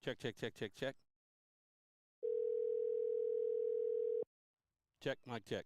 Check, check, check, check, check. Check, mic check.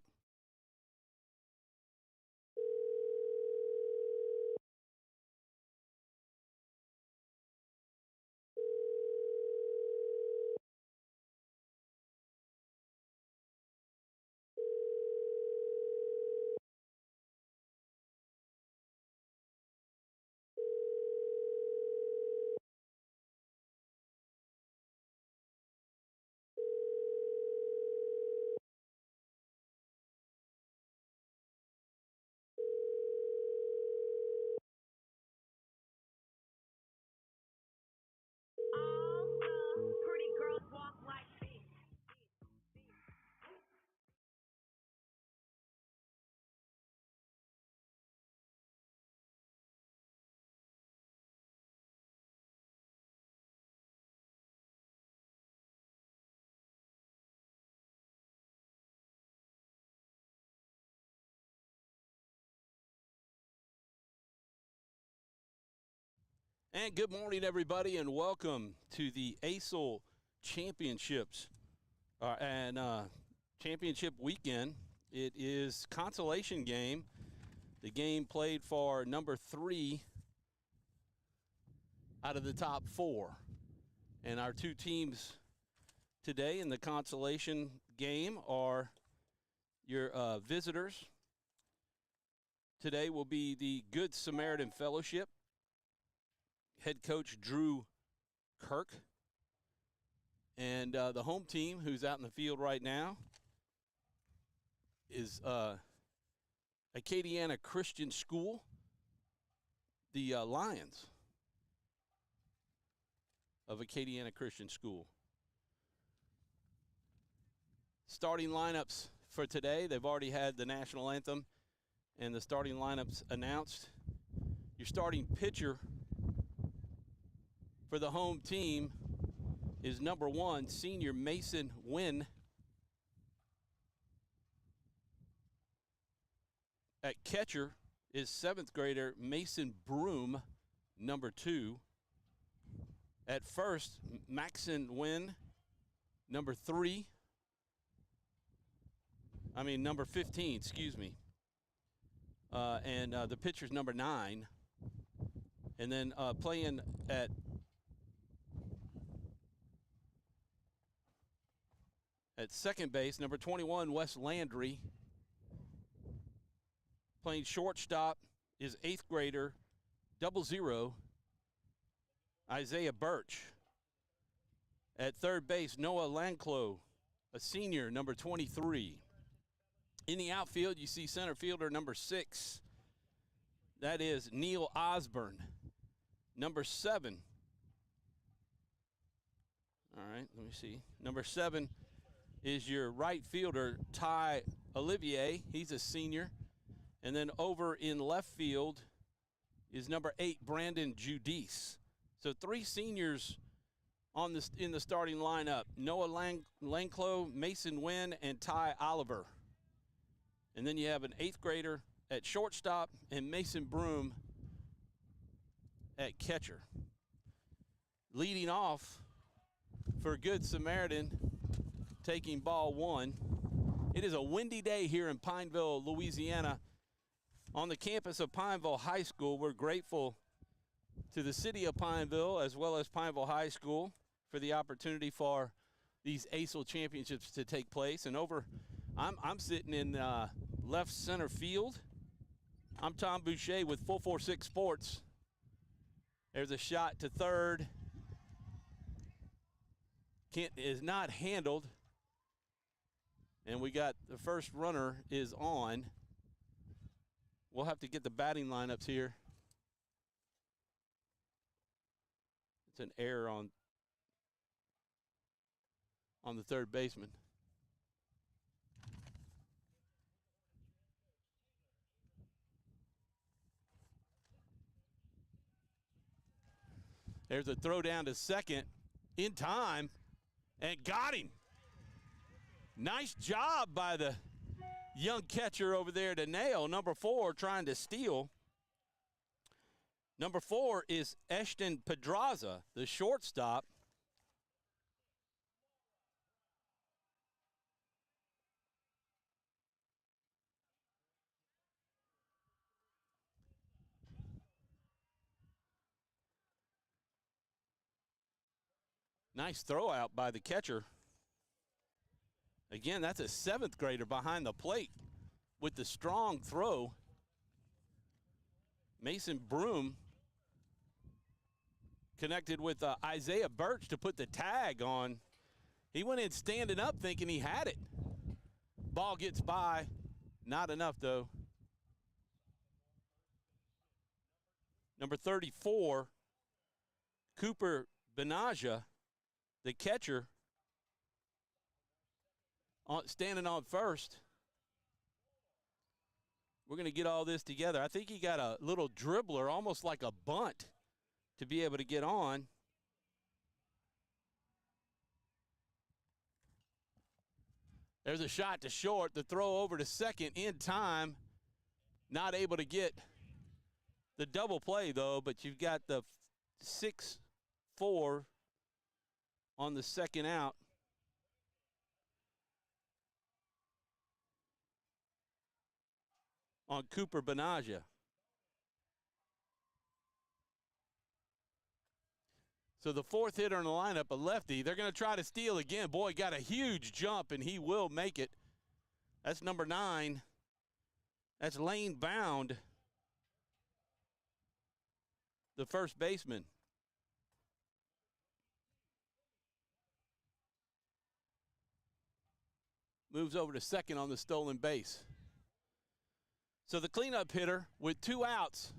And good morning, everybody, and welcome to the ACEL Championships and Championship Weekend. It is Consolation game, the game played for number 3 out of the top 4. And our two teams today in the Consolation game are your visitors. Today will be the Good Samaritan Fellowship. Head coach Drew Kirk, and the home team, who's out in the field right now, is Acadiana Christian School, the Lions of Acadiana Christian School. Starting lineups for today, they've already had the national anthem and the starting lineups announced. Your starting pitcher for the home team is number 1, senior Mason Wynn. At catcher is 7th grader Mason Broom, number 2. At first, Maxon Wynn, number 15, excuse me. And the pitcher's number 9. And then playing at second base, number 21, Wes Landry. Playing shortstop is 8th grader, 00, Isaiah Birch. At third base, Noah Lanclo, a senior, number 23. In the outfield, you see center fielder number 6. That is Neil Osborne. Number 7. All right, let me see. Number 7 is your right fielder, Ty Olivier. He's a senior. And then over in left field is number 8, Brandon Judice. So 3 seniors in the starting lineup: Noah Lanclo, Mason Wynn, and Ty Oliver. And then you have an 8th grader at shortstop and Mason Broom at catcher. Leading off for Good Samaritan, taking ball 1. It is a windy day here in Pineville, Louisiana. On the campus of Pineville High School, we're grateful to the city of Pineville as well as Pineville High School for the opportunity for these ACEL championships to take place. And I'm sitting in left center field. I'm Tom Boucher with 446Sports. There's a shot to third. Kent is not handled. And we got the first runner is on. We'll have to get the batting lineups here. It's an error on the third baseman. There's a throw down to second in time and got him. Nice job by the young catcher over there to nail. Number 4 trying to steal. Number 4 is Eshton Pedraza, the shortstop. Nice throw out by the catcher. Again, that's a seventh grader behind the plate with the strong throw. Mason Broom connected with Isaiah Birch to put the tag on. He went in standing up thinking he had it. Ball gets by. Not enough, though. Number 34, Cooper Benaja, the catcher, standing on first. We're going to get all this together. I think he got a little dribbler, almost like a bunt, to be able to get on. There's a shot to short. The throw over to second in time. Not able to get the double play, though, but you've got the 6-4 on the second out. On Cooper Benaja. So the fourth hitter in the lineup, a lefty. They're going to try to steal again. Boy, got a huge jump, and he will make it. That's number 9. That's Lane Bound, the first baseman. Moves over to second on the stolen base. So the cleanup hitter with 2 outs.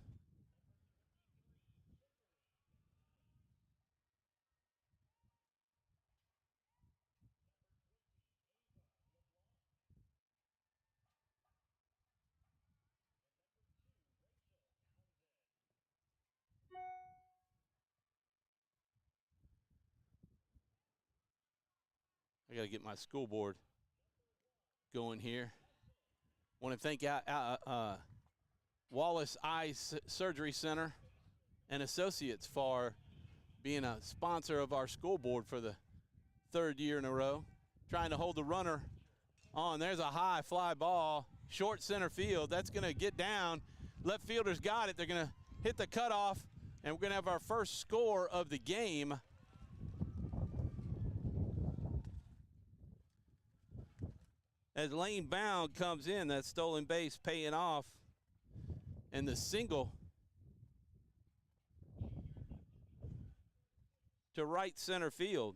I got to get my scoreboard going here. Want to thank Wallace Eye Surgery Center and Associates for being a sponsor of our scoreboard for the 3rd year in a row. Trying to hold the runner on. There's a high fly ball, short center field. That's going to get down. Left fielder's got it. They're going to hit the cutoff, and we're going to have our first score of the game. As Lane Bound comes in, that stolen base paying off. And the single to right center field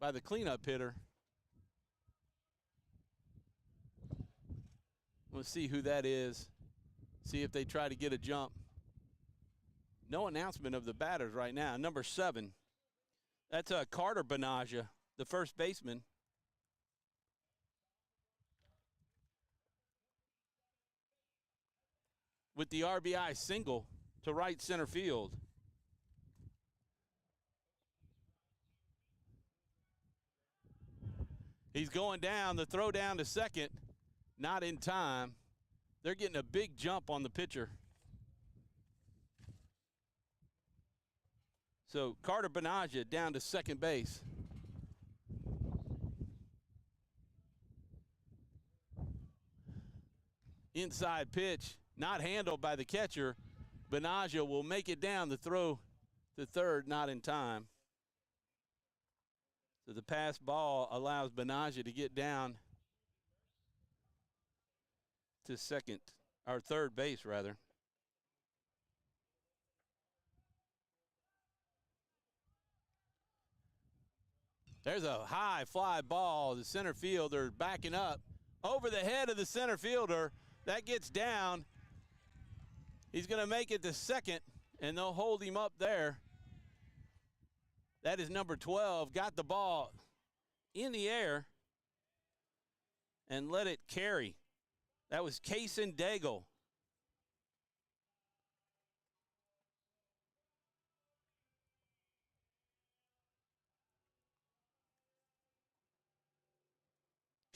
by the cleanup hitter. We'll see who that is. See if they try to get a jump. No announcement of the batters right now. Number 7. That's Carter Benaja, the first baseman. With the RBI single to right center field. He's going down, the throw down to second, not in time. They're getting a big jump on the pitcher. So Carter Benaja down to second base. Inside pitch, not handled by the catcher. Benaja will make it down. The throw to third, not in time. So the pass ball allows Benaja to get down to second, or third base, rather. There's a high fly ball. The center fielder backing up over the head of the center fielder. That gets down. He's going to make it to second, and they'll hold him up there. That is number 12. Got the ball in the air and let it carry. That was Kaysen Daigle.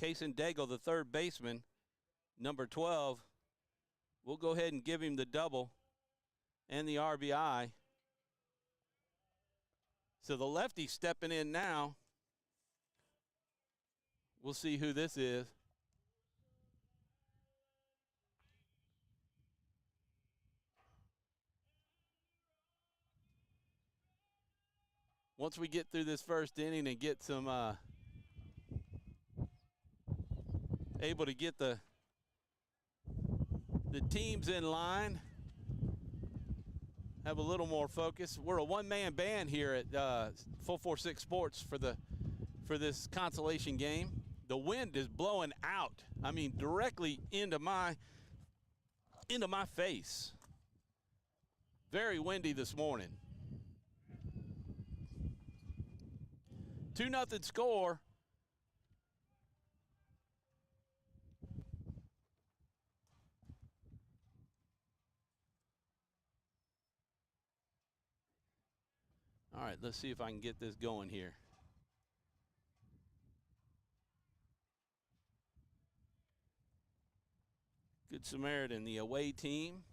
Kaysen Daigle, the third baseman, number 12. We'll go ahead and give him the double and the RBI. So the lefty stepping in now. We'll see who this is. once we get through this first inning and get some able to get the teams in line, have a little more focus. We're a one-man band here at 446Sports for this Consolation game. The wind is blowing out. I mean, directly into my face. Very windy this morning. 2-0 score. All right, let's see if I can get this going here. Good Samaritan, the away team.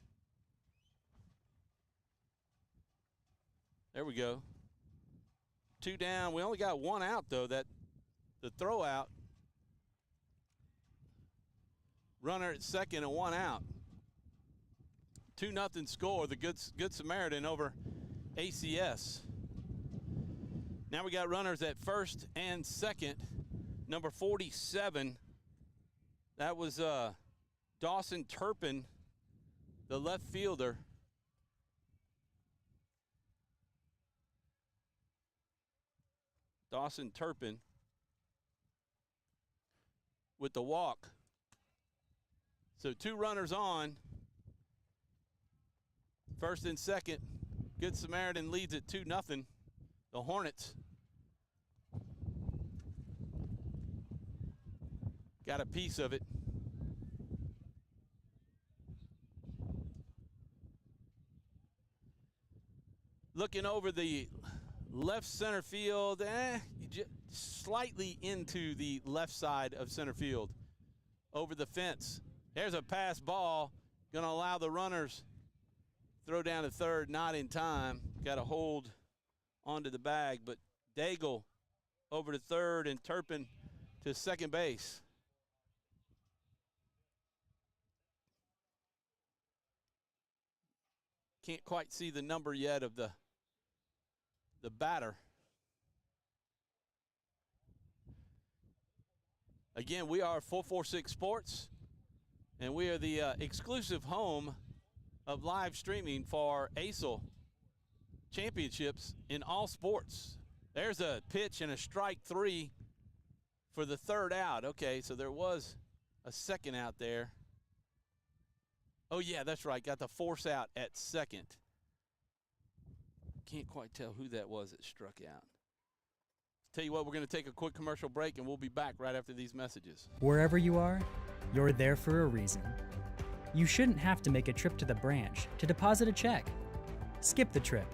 There we go. 2 down. We only got 1 out, though. The throw out. Runner at second and 1 out. 2-0 score. The Good Samaritan over ACS. Now we got runners at first and second. Number 47. That was Dawson Turpin, the left fielder. Dawson Turpin with the walk. So 2 runners on. First and second. Good Samaritan leads at 2-0. The Hornets got a piece of it. Looking over the left center field, slightly into the left side of center field, over the fence. There's a pass ball, going to allow the runners throw down to third, not in time. Got to hold onto the bag, but Daigle over to third and Turpin to second base. Can't quite see the number yet of the batter. Again, we are 446 Sports, and we are the exclusive home of live streaming for ACEL Championships in all sports. There's a pitch and a strike 3 for the third out. Okay, so there was a second out there. Oh, yeah, that's right. Got the force out at second. Can't quite tell who that was that struck out. Tell you what, we're going to take a quick commercial break, and we'll be back right after these messages. Wherever you are, you're there for a reason. You shouldn't have to make a trip to the branch to deposit a check. Skip the trip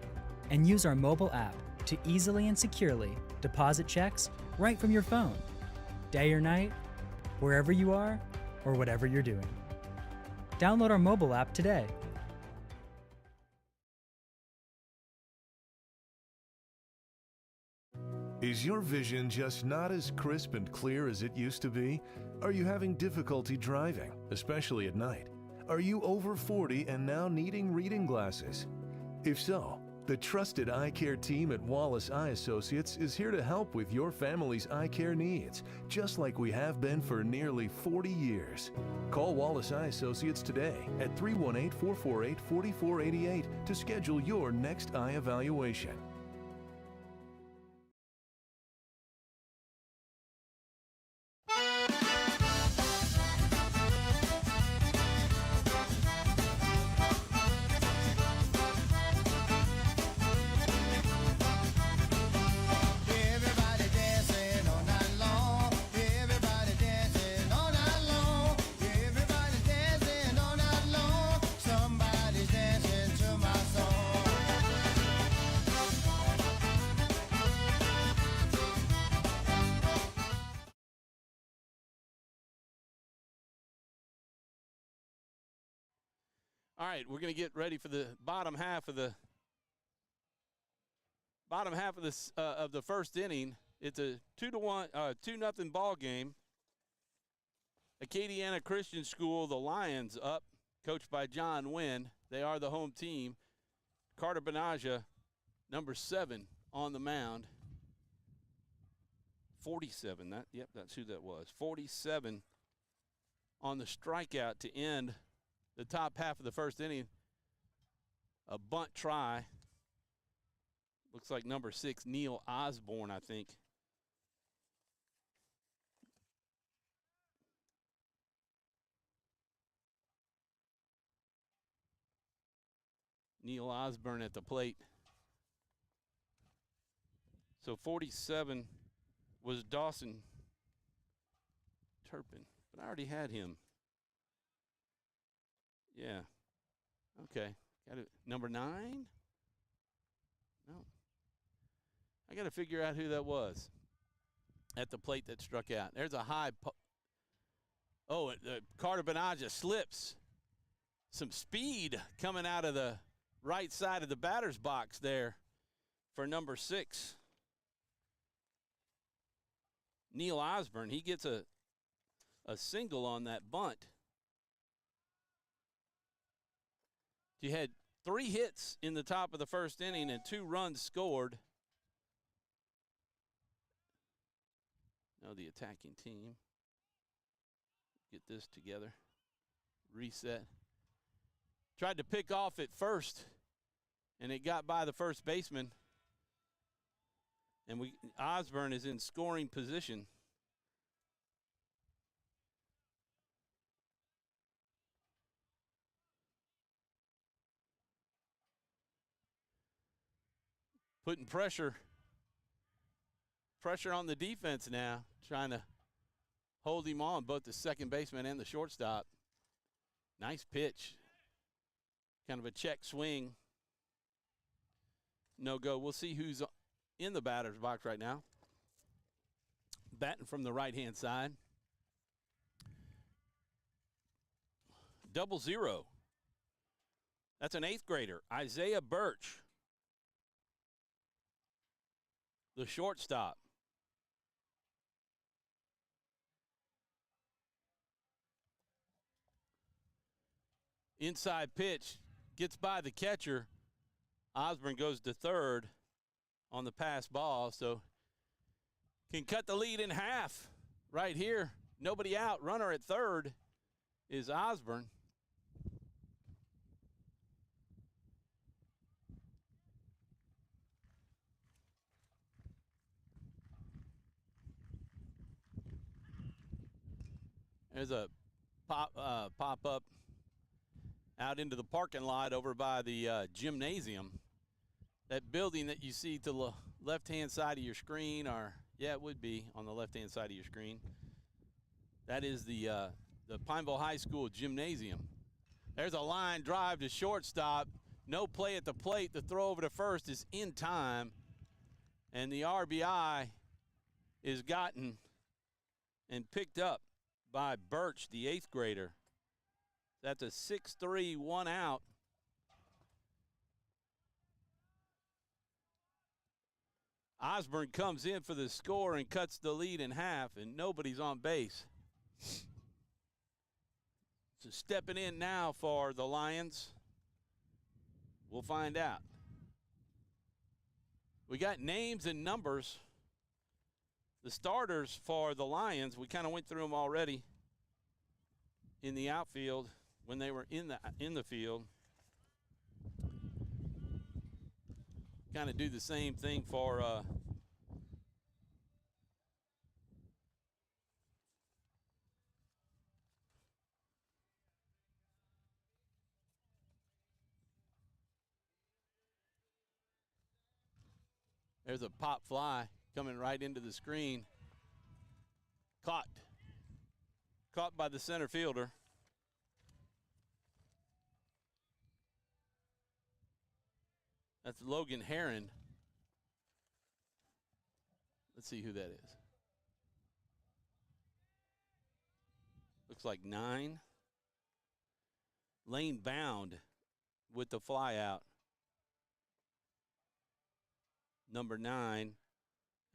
and use our mobile app to easily and securely deposit checks right from your phone. Day or night, wherever you are, or whatever you're doing. Download our mobile app today. Is your vision just not as crisp and clear as it used to be? Are you having difficulty driving, especially at night? Are you over 40 and now needing reading glasses? If so, the trusted eye care team at Wallace Eye Associates is here to help with your family's eye care needs, just like we have been for nearly 40 years. Call Wallace Eye Associates today at 318-448-4488 to schedule your next eye evaluation. All right, we're going to get ready for the bottom half of the first inning. It's a 2-0 ball game. Acadiana Christian School, the Lions up, coached by John Wynn. They are the home team. Carter Benaja, number 7, on the mound. 47, that's who that was. 47 on the strikeout to end the top half of the first inning. A bunt try. Looks like number 6, Neil Osborne, I think. Neil Osborne at the plate. So 47 was Dawson Turpin, but I already had him. Yeah. Okay. Got it. Number 9? No. I got to figure out who that was at the plate that struck out. There's a high. Carter Benaja slips. Some speed coming out of the right side of the batter's box there for number 6. Neil Osborne, he gets a single on that bunt. You had 3 hits in the top of the first inning and 2 runs scored. Now the attacking team. Get this together. Reset. Tried to pick off at first, and it got by the first baseman. And Osborne is in scoring position. Putting pressure on the defense now, trying to hold him on, both the second baseman and the shortstop. Nice pitch. Kind of a check swing. No go. We'll see who's in the batter's box right now. Batting from the right-hand side. 0-0. That's an 8th grader, Isaiah Birch, the shortstop. Inside pitch, gets by the catcher. Osborne goes to third on the pass ball, so can cut the lead in half right here. Nobody out. Runner at third is Osborne. There's a pop-up out into the parking lot over by the gymnasium. That building that you see to the left-hand side of your screen, or, yeah, it would be on the left-hand side of your screen. That is the Pineville High School gymnasium. There's a line drive to shortstop. No play at the plate. The throw over to first is in time. And the RBI is gotten and picked up by Birch, the 8th grader. That's a 6-3, 1 out. Osborne comes in for the score and cuts the lead in half, and nobody's on base. So stepping in now for the Lions. We'll find out. We got names and numbers. The starters for the Lions, we kind of went through them already in the outfield when they were in the field. Kind of do the same thing for there's a pop fly coming right into the screen. Caught by the center fielder. That's Logan Heron. Let's see who that is. Looks like 9. Lane Bound with the fly out. Number 9.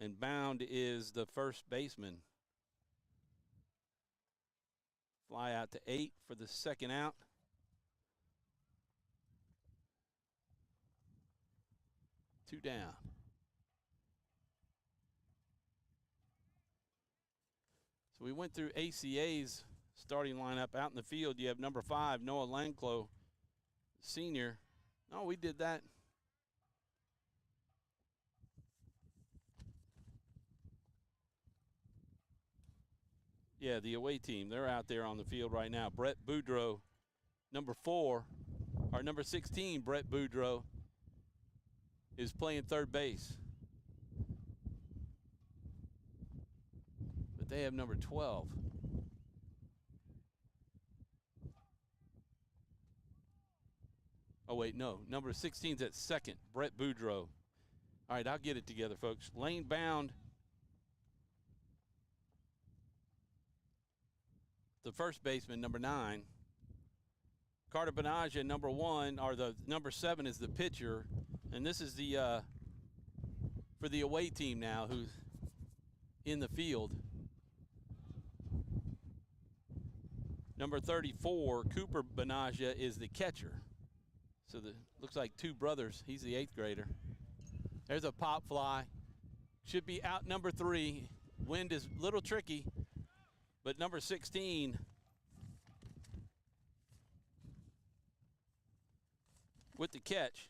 And Bound is the first baseman. Fly out to 8 for the second out. Two down. So we went through ACA's starting lineup. Out in the field, you have number 5, Noah Langlow, senior. No, we did that. Yeah, the away team, they're out there on the field right now. Brett Boudreaux, number 16, Brett Boudreaux, is playing third base. But they have number 12. Oh, wait, no. Number 16's at second, Brett Boudreaux. All right, I'll get it together, folks. Lane Bound, the first baseman, number 9. Carter Benaja, number 1, or the number 7 is the pitcher. And this is the for the away team now who's in the field. Number 34, Cooper Benaja, is the catcher. So looks like 2 brothers. He's the 8th grader. There's a pop fly. Should be out number 3. Wind is a little tricky, but number 16 with the catch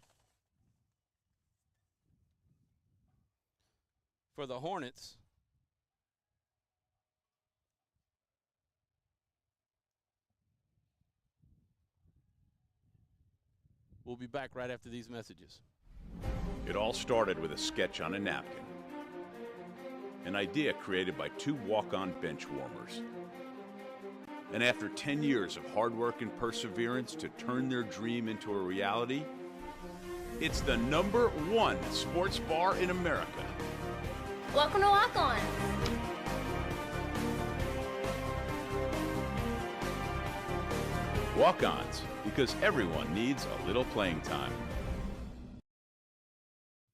for the Hornets. We'll be back right after these messages. It all started with a sketch on a napkin. An idea created by 2 walk-on bench warmers. And after 10 years of hard work and perseverance to turn their dream into a reality, it's the number 1 sports bar in America. Welcome to Walk On. Walk-ons, because everyone needs a little playing time.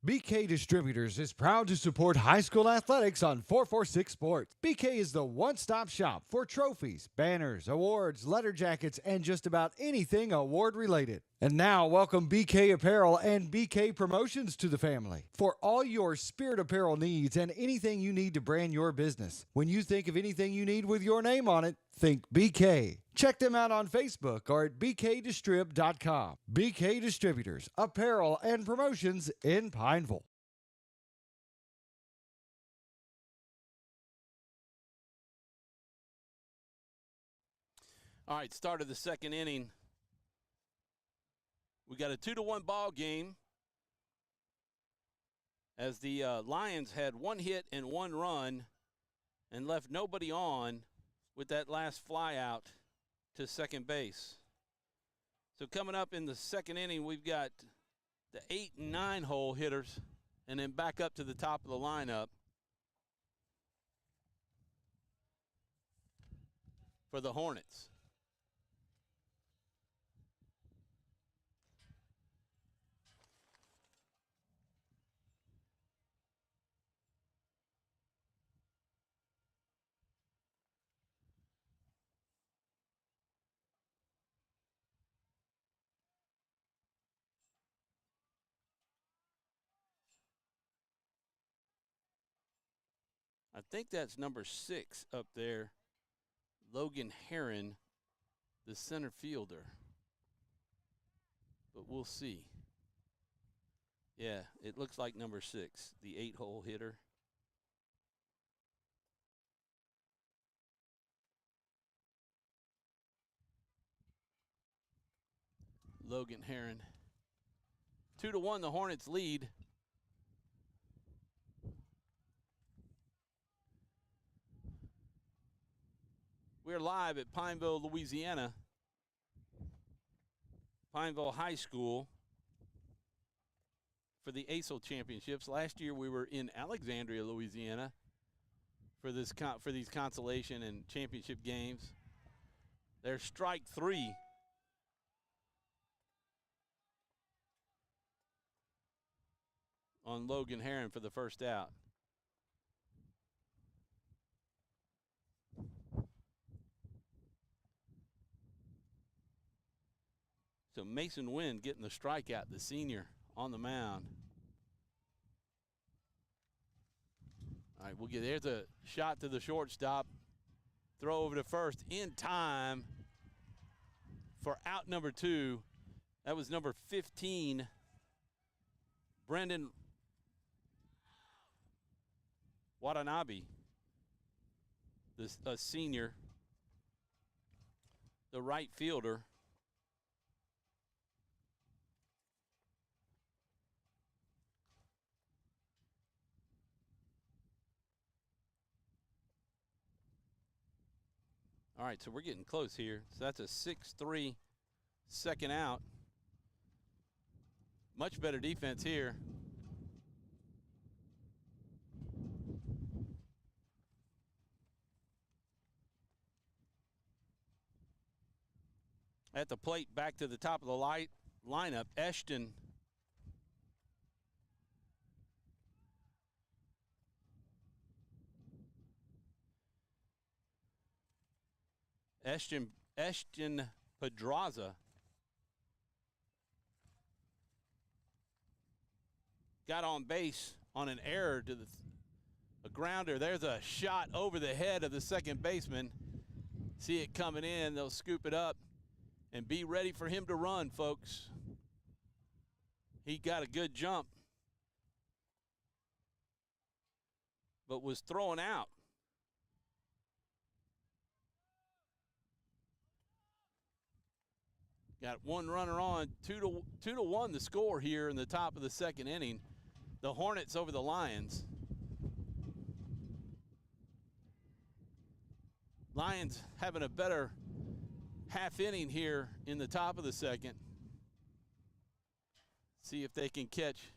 BK Distributors is proud to support high school athletics on 446Sports. BK is the one-stop shop for trophies, banners, awards, letter jackets, and just about anything award-related. And now, welcome BK Apparel and BK Promotions to the family for all your spirit apparel needs and anything you need to brand your business. When you think of anything you need with your name on it, think BK. Check them out on Facebook or at bkdistrib.com. BK Distributors, Apparel and Promotions in Pineville. All right, start of the second inning. We got a 2-1 ball game as the Lions had 1 hit and 1 run and left nobody on with that last fly out to second base. So coming up in the second inning, we've got the 8 and 9 hole hitters and then back up to the top of the lineup for the Hornets. I think that's number 6 up there, Logan Heron, the center fielder. But we'll see. Yeah, it looks like number 6, the 8-hole hitter. Logan Heron. 2-1, the Hornets lead. We're live at Pineville, Louisiana. Pineville High School for the ACEL Championships. Last year we were in Alexandria, Louisiana for these Consolation and Championship games. There's strike 3. On Logan Heron for the first out. So Mason Wynn getting the strikeout, the senior, on the mound. All right, there's a shot to the shortstop. throw over to first in time for out number 2. That was number 15, Brendan Watanabe, a senior, the right fielder. All right, so we're getting close here. So that's a 6-3 second out. Much better defense here. At the plate, back to the top of the lineup, Ashton Pedraza got on base on an error to a grounder. There's a shot over the head of the second baseman. See it coming in. They'll scoop it up and be ready for him to run, folks. He got a good jump, but was thrown out. Got one runner on, 2-1 the score here in the top of the second inning. The Hornets over the Lions. Lions having a better half inning here in the top of the second. See if they can catch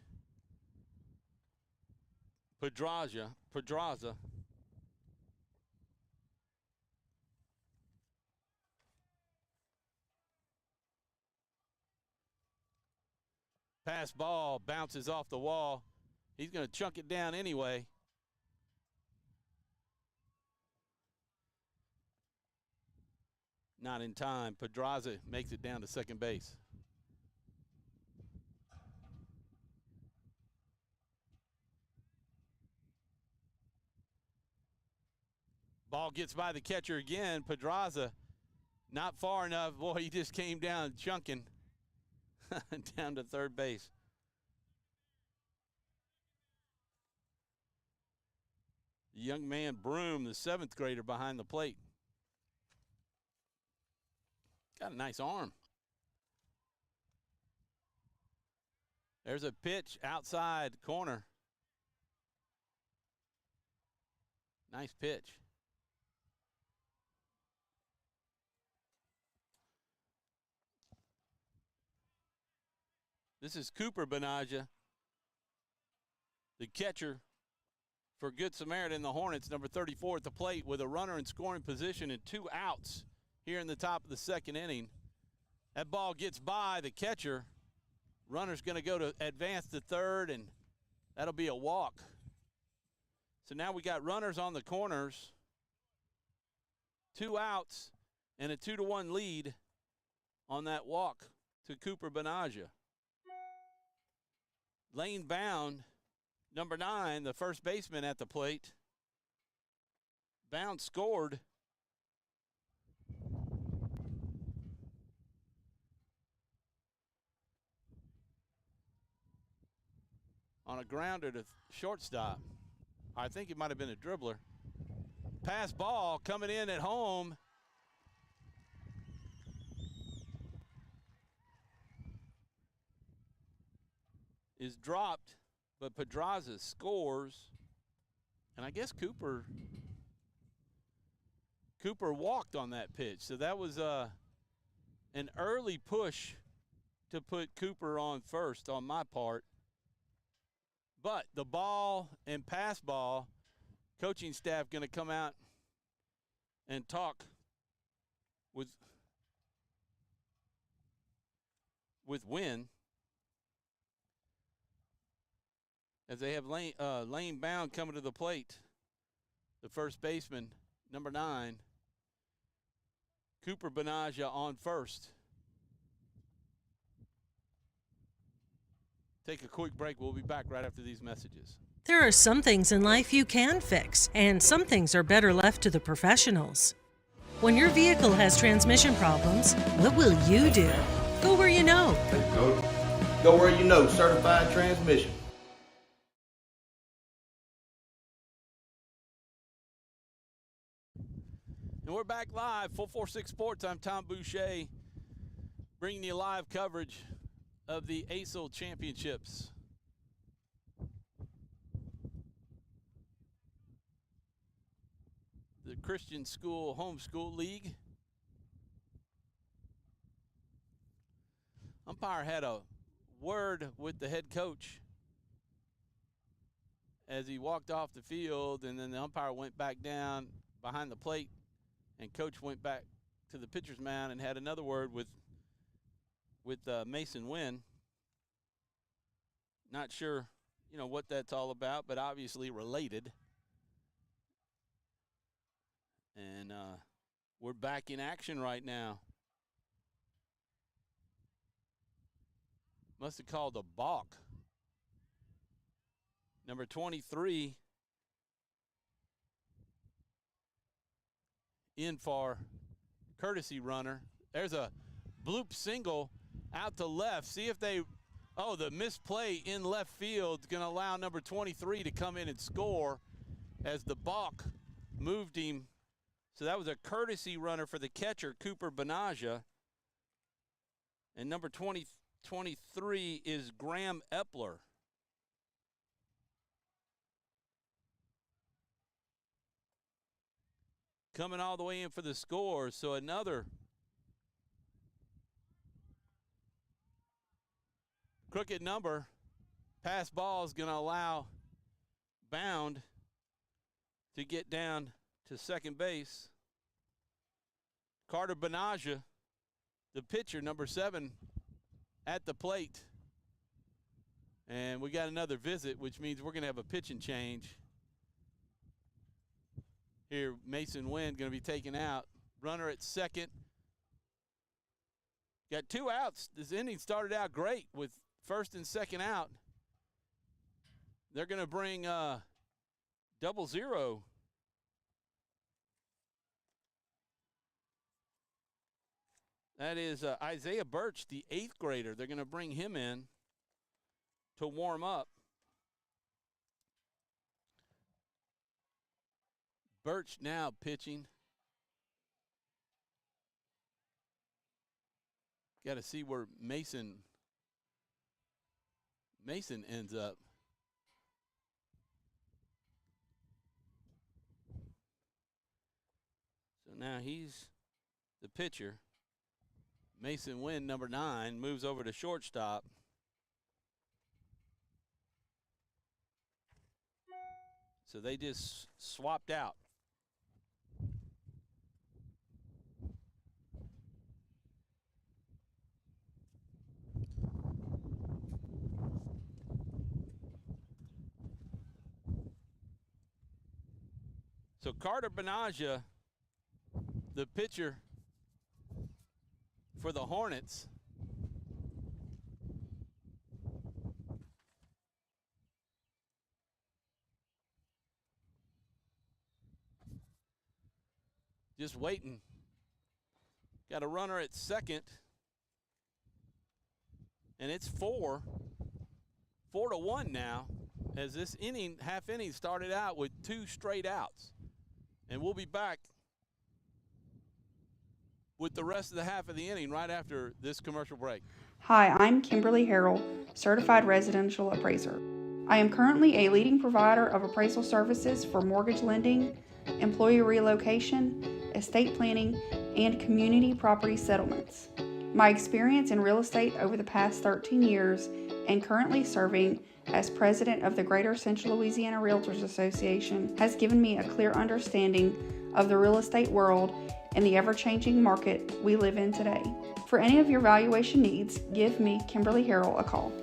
Pedraza. Pass ball bounces off the wall. He's going to chunk it down anyway. Not in time. Pedraza makes it down to second base. Ball gets by the catcher again. Pedraza not far enough. Boy, he just came down chunking down to third base. The young man Broom, the 7th grader behind the plate. Got a nice arm. There's a pitch outside corner. Nice pitch. This is Cooper Benaja, the catcher for Good Samaritan, the Hornets, number 34 at the plate with a runner in scoring position and 2 outs here in the top of the second inning. That ball gets by the catcher. Runner's going to go to advance to third, and that'll be a walk. So now we got runners on the corners, 2 outs, and a 2-1 lead on that walk to Cooper Benaja. Lane Bound, number 9, the first baseman at the plate. Bound scored. On a grounder to shortstop. I think it might have been a dribbler. Pass ball coming in at home. Is dropped, but Pedraza scores. And I guess Cooper walked on that pitch. So that was an early push to put Cooper on first on my part. But the ball and pass ball, coaching staff going to come out and talk with Wynn as they have Lane Bound coming to the plate. The first baseman, number 9, Cooper Benaja on first. Take a quick break. We'll be back right after these messages. There are some things in life you can fix, and some things are better left to the professionals. When your vehicle has transmission problems, what will you do? Go where you know. Go where you know, Certified Transmission. And we're back live, 446 Sports. I'm Tom Boucher, bringing you live coverage of the ACEL Championships. The Christian School Homeschool League. Umpire had a word with the head coach as he walked off the field, and then the umpire went back down behind the plate, and coach went back to the pitcher's mound and had another word with Mason Wynn. Not sure, what that's all about, but obviously related. And we're back in action right now. Must have called a balk. Number 23 in for courtesy runner. There's a bloop single out to left. See if the misplay in left field is going to allow number 23 to come in and score as the balk moved him. So that was a courtesy runner for the catcher, Cooper Benaja. And number 23 is Graham Epler. Coming all the way in for the score. So another crooked number. Pass ball is going to allow Bound to get down to second base. Carter Benaja, the pitcher, number 7, at the plate. And we got another visit, which means we're going to have a pitching change. Here, Mason Wynn going to be taken out. Runner at second. Got 2 outs. This inning started out great with first and second out. They're going to bring 0-0. That is Isaiah Birch, the 8th grader. They're going to bring him in to warm up. Birch now pitching. Got to see where Mason ends up. So now he's the pitcher. Mason Wynn, number 9, moves over to shortstop. So they just swapped out. So Carter Benaja, the pitcher for the Hornets, just waiting. Got a runner at second, and it's 4-1 now, as this half inning started out with 2 straight outs. And we'll be back with the rest of the half of the inning right after this commercial break. Hi, I'm Kimberly Harrell, Certified Residential Appraiser. I am currently a leading provider of appraisal services for mortgage lending, employee relocation, estate planning, and community property settlements. My experience in real estate over the past 13 years and currently serving as president of the Greater Central Louisiana Realtors Association has given me a clear understanding of the real estate world and the ever-changing market we live in today. For any of your valuation needs, give me, Kimberly Harrell, a call.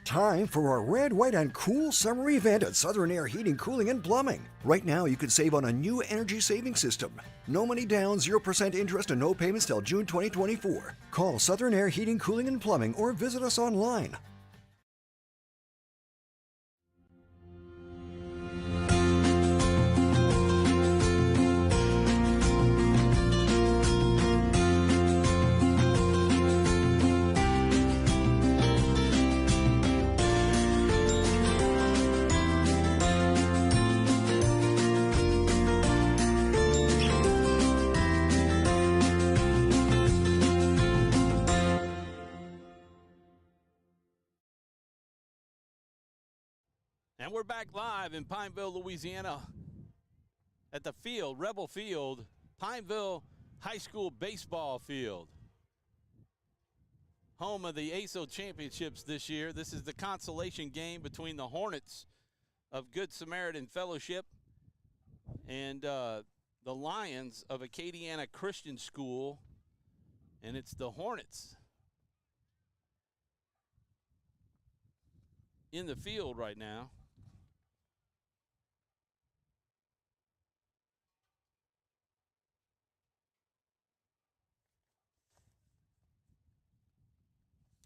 Time for our red, white, and cool summer event at Southern Air Heating, Cooling, and Plumbing. Right now, you can save on a new energy saving system. No money down, 0% interest, and no payments till June 2024. Call Southern Air Heating, Cooling, and Plumbing or visit us online. And we're back live in Pineville, Louisiana at the field, Rebel Field, Pineville High School baseball field. Home of the ACEL Championships this year. This is the consolation game between the Hornets of Good Samaritan Fellowship and the Lions of Acadiana Christian School. And it's the Hornets in the field right now.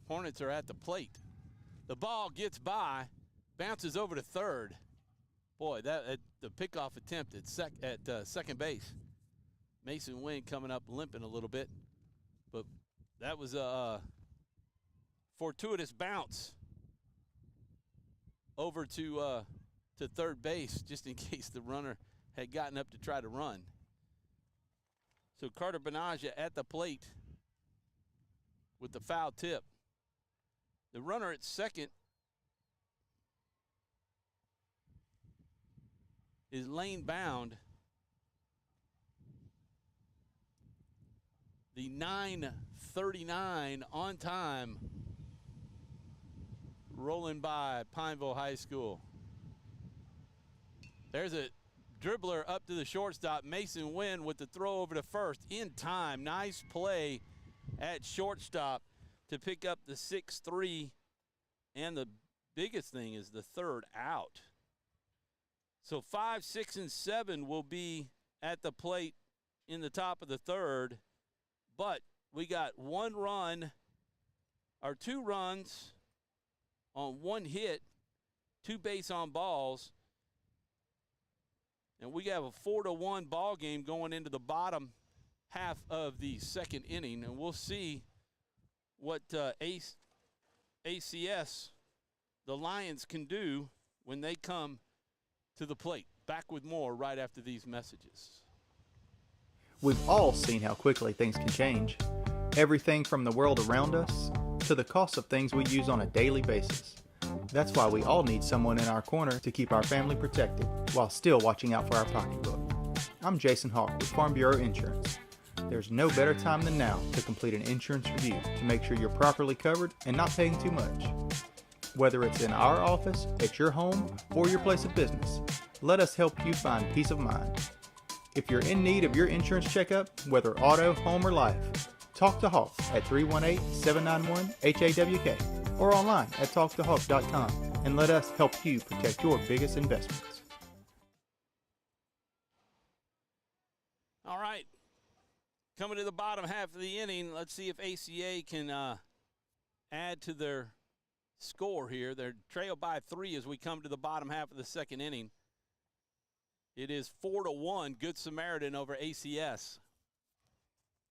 Hornets are at the plate. The ball gets by, bounces over to third. Boy, that the pickoff attempt at second base. Mason Wynn coming up limping a little bit, but that was a fortuitous bounce over to third base, just in case the runner had gotten up to try to run. So Carter Benaja at the plate with the foul tip. The runner at second is lane bound. The 9:39 on time rolling by Pineville High School. There's a dribbler up to the shortstop. Mason Wynn with the throw over to first in time. Nice play at shortstop to pick up the 6-3, and the biggest thing is the third out. So 5, 6, and 7 will be at the plate in the top of the third, but we got 2 runs on 1 hit, 2 base on balls, and we have a 4-1 ball game going into the bottom half of the second inning, and we'll see what ACS, the Lions, can do when they come to the plate. Back with more right after these messages. We've all seen how quickly things can change. Everything from the world around us to the cost of things we use on a daily basis. That's why we all need someone in our corner to keep our family protected while still watching out for our pocketbook. I'm Jason Hawk with Farm Bureau Insurance. There's no better time than now to complete an insurance review to make sure you're properly covered and not paying too much. Whether it's in our office, at your home, or your place of business, let us help you find peace of mind. If you're in need of your insurance checkup, whether auto, home, or life, talk to Hawk at 318-791-HAWK or online at talktohawk.com and let us help you protect your biggest investments. All right. Coming to the bottom half of the inning, let's see if ACA can add to their score here. They're trailed by 3 as we come to the bottom half of the second inning. It is 4-1, Good Samaritan over ACS.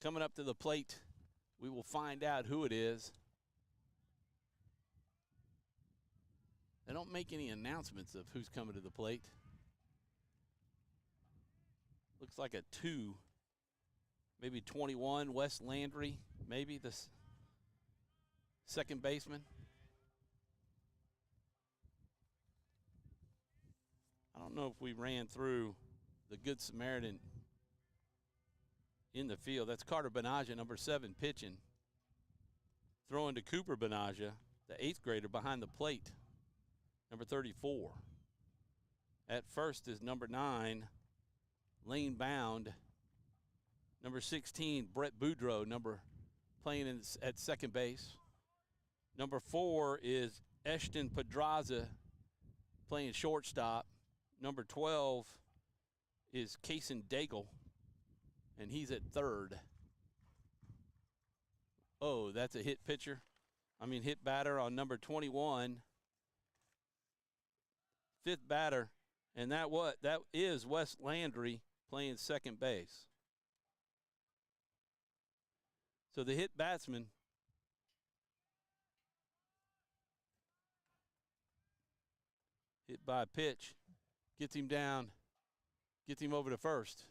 Coming up to the plate, we will find out who it is. They don't make any announcements of who's coming to the plate. Looks like a 2. Maybe 21, Wes Landry, maybe the second baseman. I don't know if we ran through the Good Samaritan in the field. That's Carter Benaja, number 7, pitching. Throwing to Cooper Benaja, the 8th grader behind the plate, number 34. At first is number 9, Lane Bound. Number 16, Brett Boudreau, playing at second base. Number 4 is Eshton Pedraza, playing shortstop. Number 12 is Kaysen Daigle, and he's at third. Oh, that's a hit batter on number 21. 5th batter, and that is Wes Landry playing second base. So the hit batsman hit by a pitch, gets him down, gets him over to first.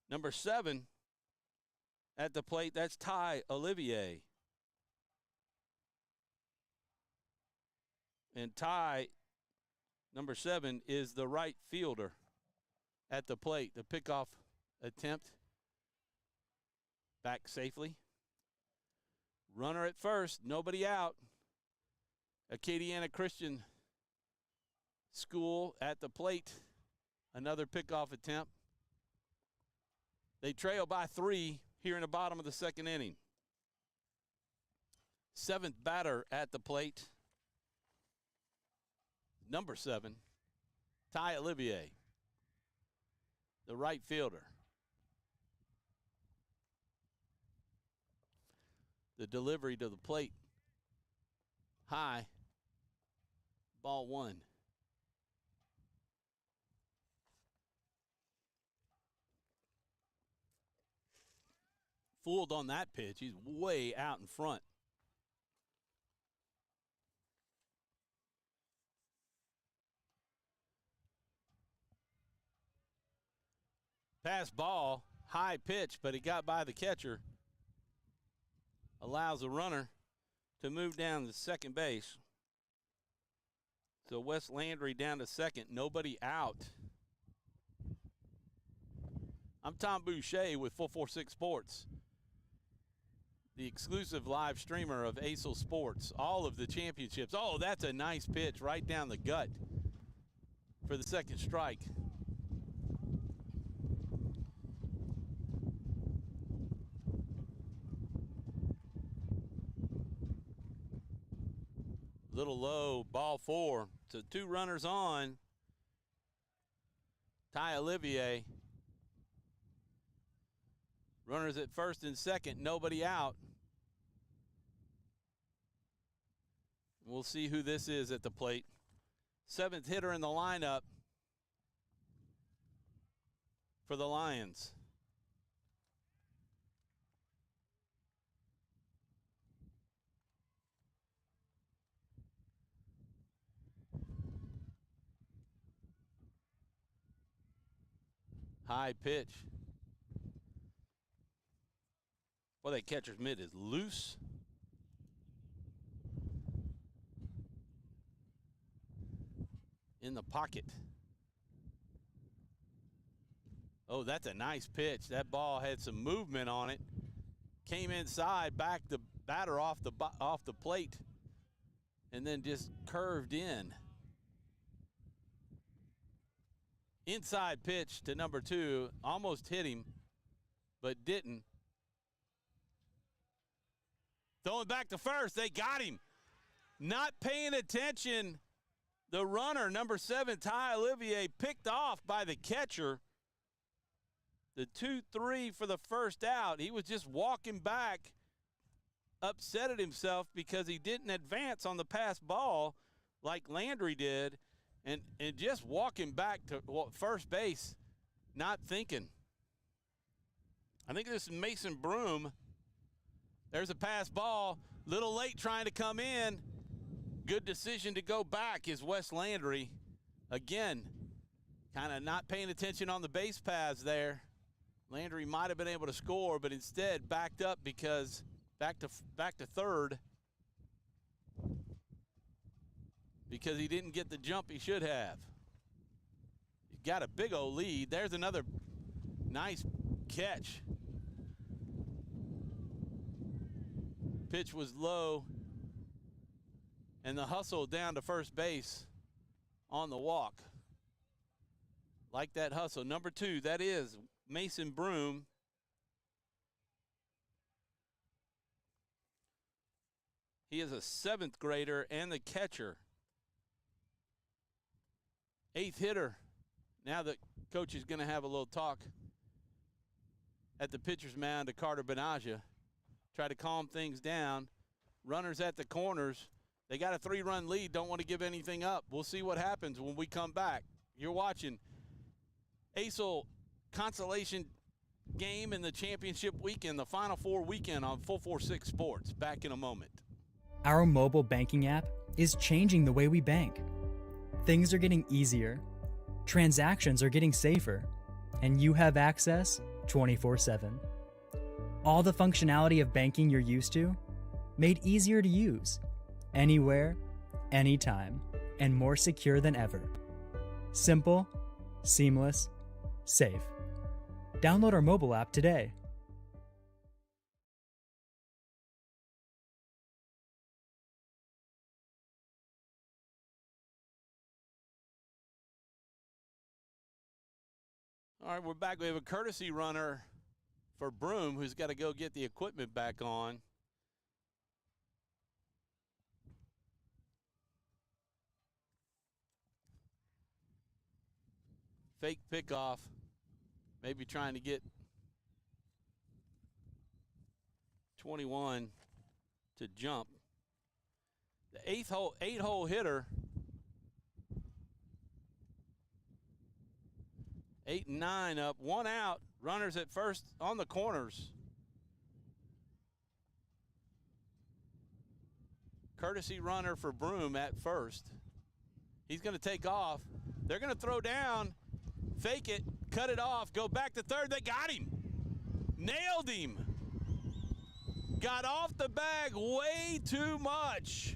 Number 7 at the plate, that's Ty Olivier. And Ty Number 7 is the right fielder at the plate. The pickoff attempt back safely. Runner at first, nobody out. Acadiana Christian School at the plate. Another pickoff attempt. They trail by 3 here in the bottom of the second inning. 7th batter at the plate. Number 7, Ty Olivier, the right fielder. The delivery to the plate. High. Ball 1. Fooled on that pitch. He's way out in front. Pass ball, high pitch, but he got by the catcher. Allows the runner to move down to second base. So Wes Landry down to second, nobody out. I'm Tom Boucher with 446 Sports, the exclusive live streamer of ACEL Sports, all of the championships. Oh, that's a nice pitch right down the gut for the second strike. Little low, ball 4. So 2 runners on. Ty Olivier. Runners at first and second, nobody out. We'll see who this is at the plate. 7th hitter in the lineup for the Lions. High pitch. Well, that catcher's mitt is loose. In the pocket. Oh, that's a nice pitch. That ball had some movement on it. Came inside, backed the batter off the plate, and then just curved in. Inside pitch to number 2, almost hit him, but didn't. Throwing back to first, they got him. Not paying attention. The runner, number 7, Ty Olivier, picked off by the catcher. The 2-3 for the first out. He was just walking back, upset at himself because he didn't advance on the pass ball like Landry did. And just walking back to first base, not thinking. I think this is Mason Broom. There's a pass ball, little late trying to come in. Good decision to go back is Wes Landry. Again, kind of not paying attention on the base paths there. Landry might have been able to score, but instead backed up because back to third. Because he didn't get the jump he should have. He got a big old lead. There's another nice catch. Pitch was low, and the hustle down to first base on the walk. Like that hustle. Number 2, that is Mason Broom. He is a 7th grader and the catcher. 8th hitter. Now the coach is going to have a little talk at the pitcher's mound to Carter Benaja. Try to calm things down. Runners at the corners. They got a 3-run lead. Don't want to give anything up. We'll see what happens when we come back. You're watching ACEL Consolation game in the championship weekend, the Final Four weekend on 446 Sports. Back in a moment. Our mobile banking app is changing the way we bank. Things are getting easier, transactions are getting safer, and you have access 24/7. All the functionality of banking you're used to, made easier to use, anywhere, anytime, and more secure than ever. Simple, seamless, safe. Download our mobile app today. All right, we're back. We have a courtesy runner for Broome who's got to go get the equipment back on. Fake pickoff, maybe trying to get 21 to jump. The eight-hole hitter, 8 and 9 up, 1 out, runners at first on the corners. Courtesy runner for Broome at first. He's going to take off. They're going to throw down, fake it, cut it off, go back to third. They got him. Nailed him. Got off the bag way too much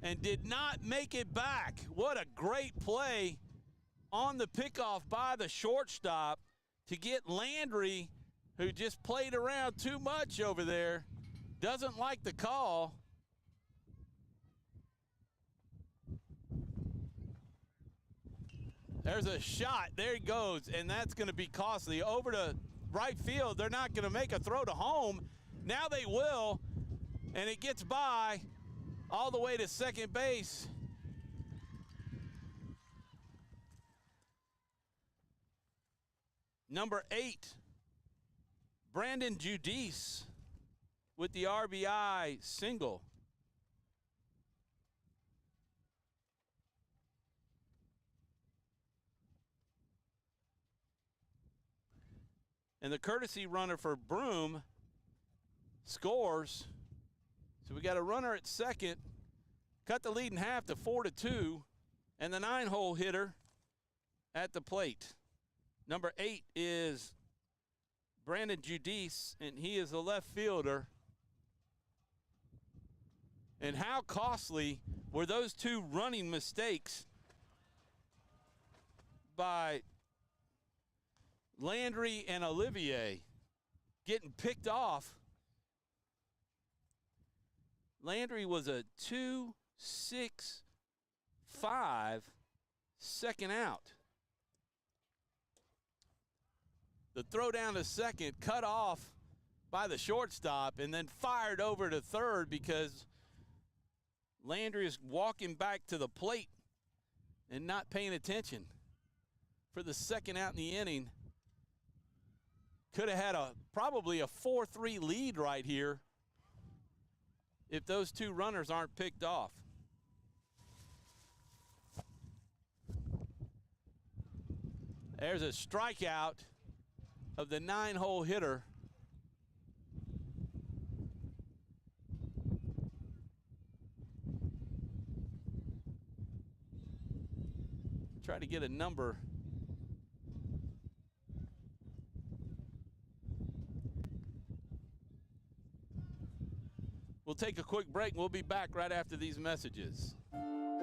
and did not make it back. What a great play on the pickoff by the shortstop to get Landry, who just played around too much over there, doesn't like the call. There's a shot. There he goes, and that's going to be costly. Over to right field. They're not going to make a throw to home. Now they will, and it gets by all the way to second base. Number 8, Brandon Judice with the RBI single. And the courtesy runner for Broome scores. So we got a runner at second, cut the lead in half to 4-2, and the 9-hole hitter at the plate. Number 8 is Brandon Judice, and he is a left fielder. And how costly were those two running mistakes by Landry and Olivier getting picked off? Landry was a 2-6-5 second out. The throw down to second, cut off by the shortstop, and then fired over to third because Landry is walking back to the plate and not paying attention for the second out in the inning. Could have had probably a 4-3 lead right here if those two runners aren't picked off. There's a strikeout of the 9-hole hitter. Try to get a number. We'll take a quick break. We'll be back right after these messages.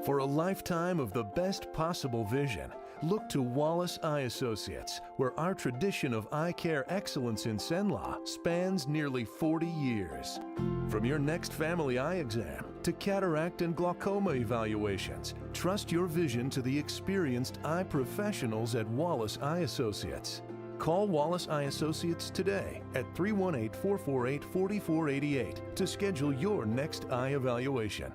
For a lifetime of the best possible vision, look to Wallace Eye Associates, where our tradition of eye care excellence in Cenla spans nearly 40 years. From your next family eye exam to cataract and glaucoma evaluations, trust your vision to the experienced eye professionals at Wallace Eye Associates. Call Wallace Eye Associates today at 318-448-4488 to schedule your next eye evaluation.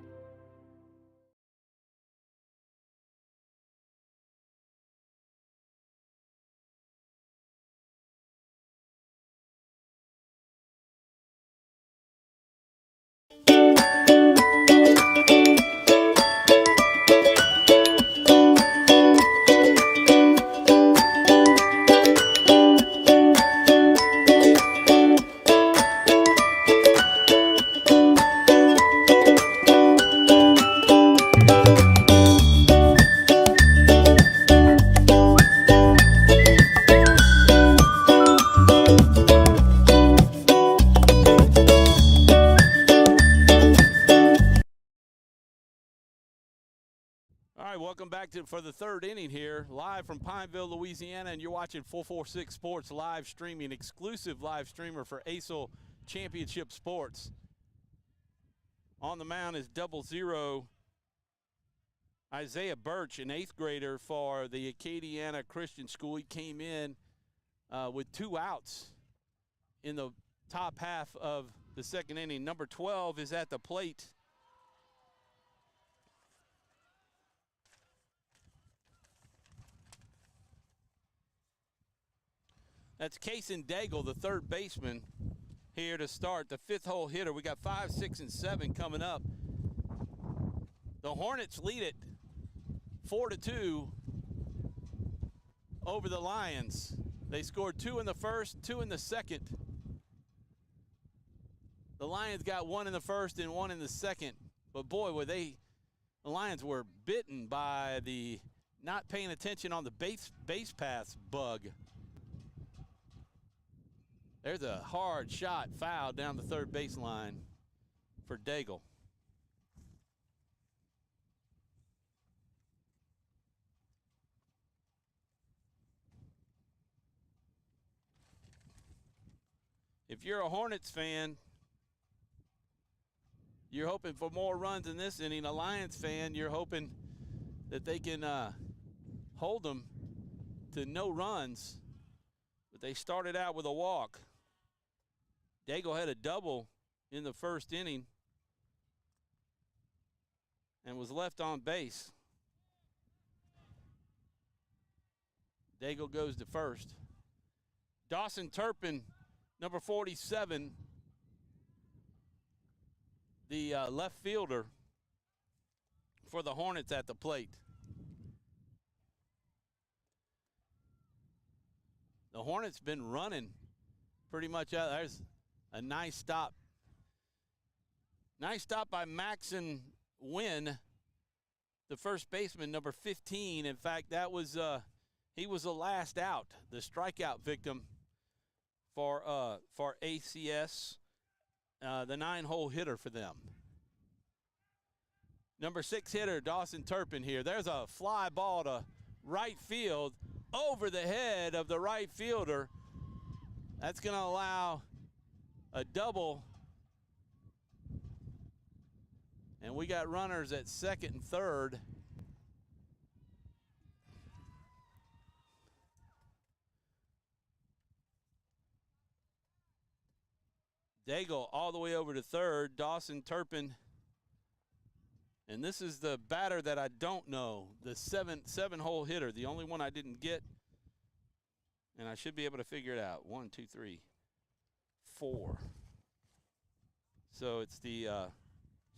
Welcome back for the third inning here, live from Pineville, Louisiana, and you're watching 446 Sports live streaming, exclusive live streamer for ACEL Championship Sports. On the mound is 00 Isaiah Birch, an 8th grader for the Acadiana Christian School. He came in with 2 outs in the top half of the second inning. Number 12 is at the plate. That's Kason Daigle, the third baseman, here to start the 5th hole hitter. We got 5, 6, and 7 coming up. The Hornets lead it 4-2 over the Lions. They scored 2 in the first, 2 in the second. The Lions got 1 in the first and 1 in the second. But boy, the Lions were bitten by the not paying attention on the base paths bug. There's a hard shot foul down the third baseline for Daigle. If you're a Hornets fan, you're hoping for more runs in this inning. A Lions fan, you're hoping that they can hold them to no runs. But they started out with a walk. Daigle had a double in the first inning and was left on base. Daigle goes to first. Dawson Turpin, number 47, the left fielder for the Hornets at the plate. The Hornets been running pretty much out. There's a nice stop. Nice stop by Maxon Wynn, the first baseman, number 15. In fact, that was he was the last out, the strikeout victim for ACS, the 9-hole hitter for them. Number 6 hitter, Dawson Turpin here. There's a fly ball to right field over the head of the right fielder. That's going to allow a double. And we got runners at second and third. Daigle all the way over to third. Dawson Turpin. And this is the batter that I don't know, the seven-hole hitter, the only one I didn't get. And I should be able to figure it out. 1, 2, 3, 4. So it's the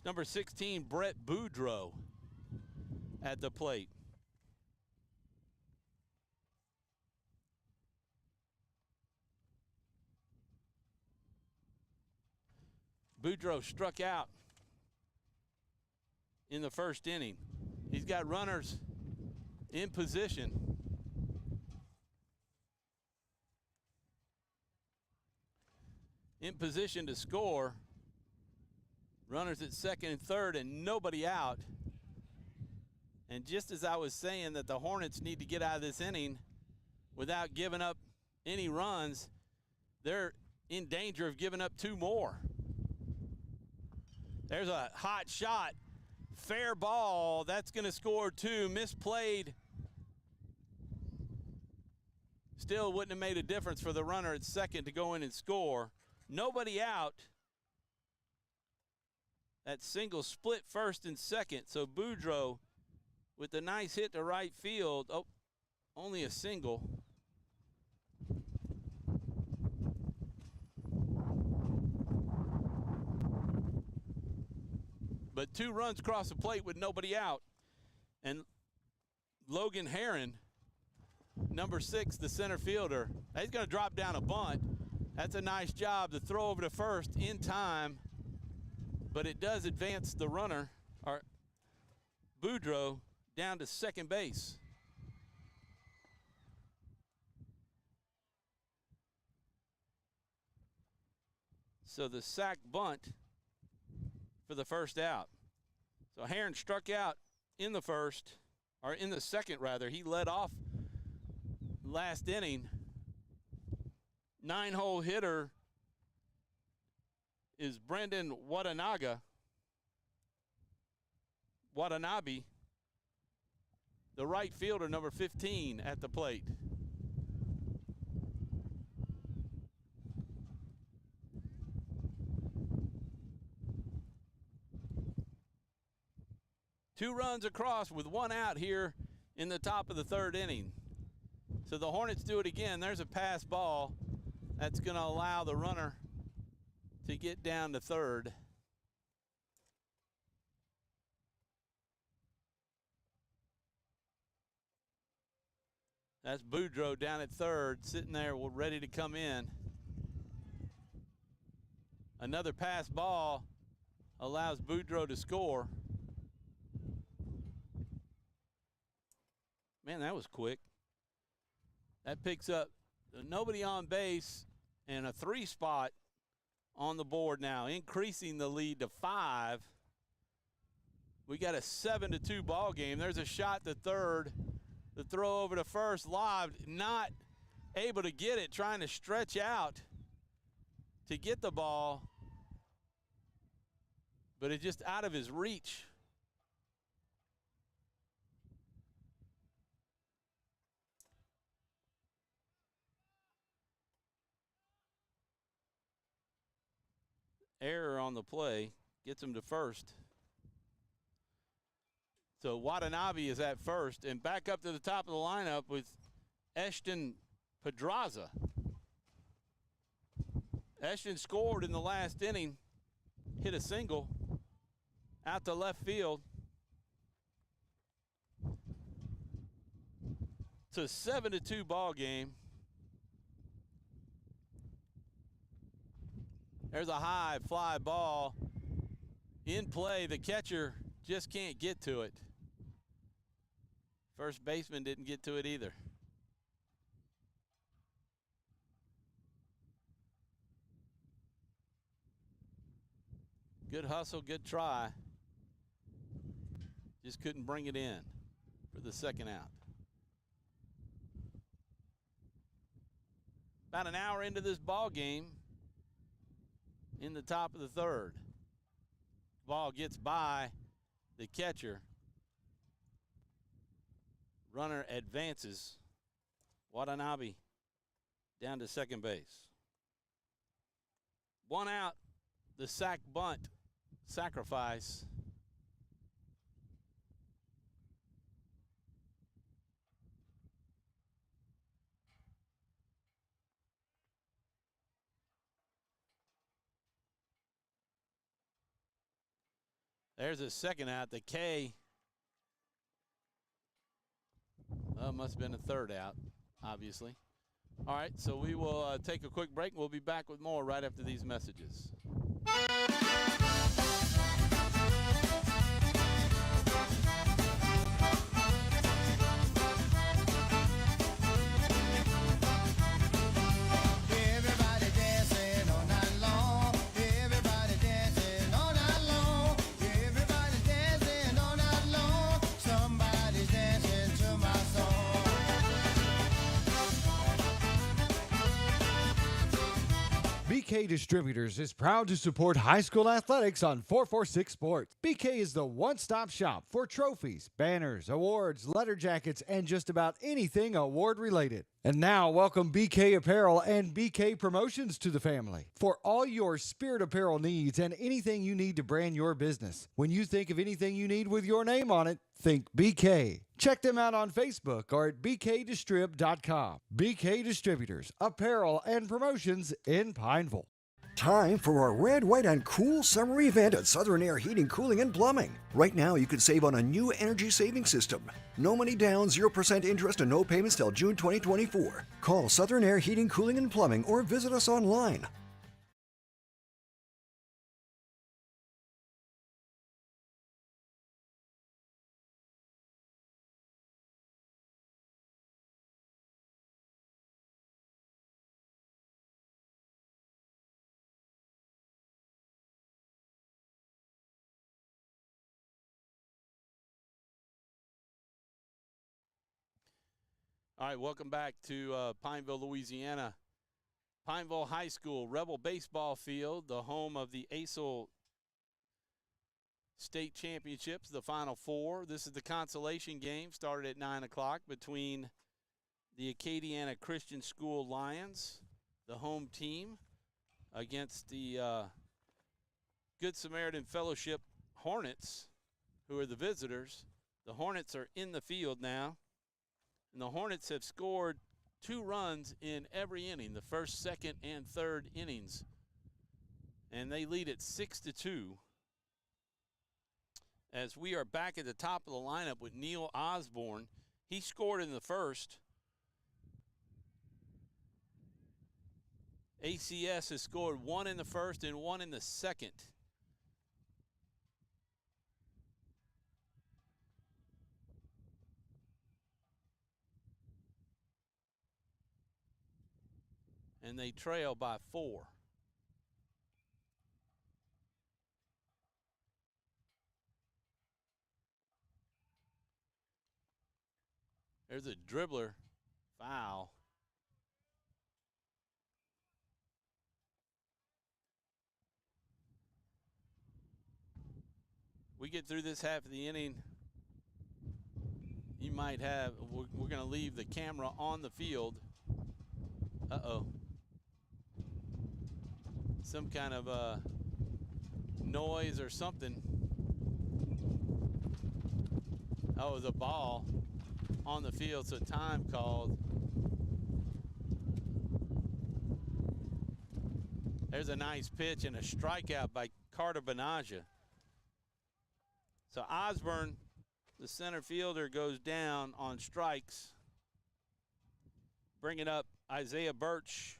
number 16, Brett Boudreaux, at the plate. Boudreaux struck out in the first inning. He's got runners in position. In position to score. Runners at second and third and nobody out. And just as I was saying that the Hornets need to get out of this inning without giving up any runs, they're in danger of giving up 2 more. There's a hot shot. Fair ball. That's going to score 2. Misplayed. Still wouldn't have made a difference for the runner at second to go in and score. Nobody out. That single split first and second. So Boudreaux with a nice hit to right field. Oh, only a single. But 2 runs across the plate with nobody out. And Logan Heron, number 6, the center fielder, he's going to drop down a bunt. That's a nice job to throw over to first in time. But it does advance the runner, or Boudreaux, down to second base. So the sac bunt for the first out. So Heron struck out in the first, or in the second rather. He led off last inning. 9-hole hitter is Brendan Watanabe, the right fielder, number 15 at the plate. Two runs across with one out here in the top of the third inning. So the Hornets do it again. There's a pass ball that's going to allow the runner to get down to third. That's Boudreaux down at third, sitting there ready to come in. Another pass ball allows Boudreaux to score. Man, that was quick. That picks up nobody on base and a 3 spot on the board now, increasing the lead to 5. We got a 7-2 ball game. There's a shot to third. The throw over to first, live, not able to get it, trying to stretch out to get the ball, but it's just out of his reach. Error on the play, gets him to first. So Watanabe is at first, and back up to the top of the lineup with Eshton Pedraza. Eshton scored in the last inning, hit a single out to left field. It's a 7-2 ball game. There's a high fly ball in play. The catcher just can't get to it. First baseman didn't get to it either. Good hustle, good try. Just couldn't bring it in for the second out. About an hour into this ball game, in the top of the third. Ball gets by the catcher. Runner advances. Watanabe down to second base. One out, the sack bunt sacrifice. There's a second out. The K. Must have been a third out, obviously. All right, so we will take a quick break. We'll be back with more right after these messages. BK Distributors is proud to support high school athletics on 446 Sports. BK is the one-stop shop for trophies, banners, awards, letter jackets, and just about anything award-related. And now, welcome BK Apparel and BK Promotions to the family. For all your spirit apparel needs and anything you need to brand your business. When you think of anything you need with your name on it, think BK. Check them out on Facebook or at bkdistrib.com. BK Distributors, Apparel and Promotions in Pineville. Time for our red, white, and cool summer event at Southern Air Heating, Cooling, and Plumbing. Right now, you can save on a new energy saving system. No money down, 0% interest, and no payments till June 2024. Call Southern Air Heating, Cooling, and Plumbing or visit us online. All right, welcome back to Pineville, Louisiana. Pineville High School, Rebel Baseball Field, the home of the ACEL State Championships, the Final Four. This is the Consolation game, started at 9 o'clock between the Acadiana Christian School Lions, the home team, against the Good Samaritan Fellowship Hornets, who are the visitors. The Hornets are in the field now, and the Hornets have scored 2 runs in every inning, the first, second, and third innings, and they lead it 6-2. As we are back at the top of the lineup with Neil Osborne. He scored in the first. ACS has scored 1 in the first and 1 in the second. And they trail by 4. There's a dribbler foul. We get through this half of the inning, you might have, we're going to leave the camera on the field. Uh-oh. Some kind of noise or something. Oh, it was a ball on the field, so time called. There's a nice pitch and a strikeout by Carter Benaja. So Osborne, the center fielder, goes down on strikes. Bringing up Isaiah Birch,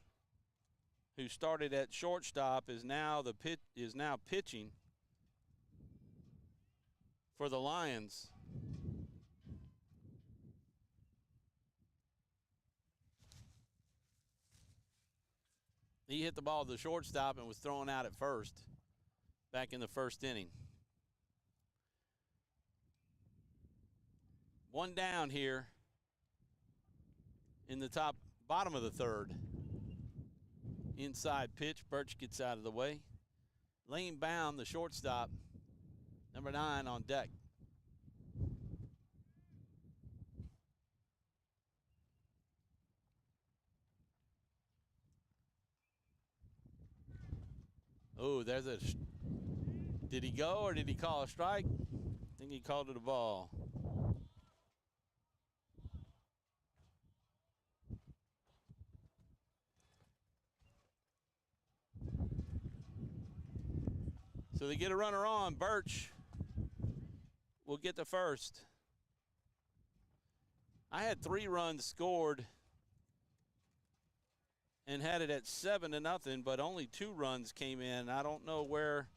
who started at shortstop, is now pitching for the Lions. He hit the ball to the shortstop and was thrown out at first back in the first inning. 1 down here in the bottom of the third. Inside pitch, Birch gets out of the way. Lane Bound, the shortstop, number 9 on deck. Oh, there's a, did he go or did he call a strike? I think he called it a ball. So they get a runner on. Birch will get the first. I had 3 runs scored and had it at 7-0, but only 2 runs came in. I don't know where,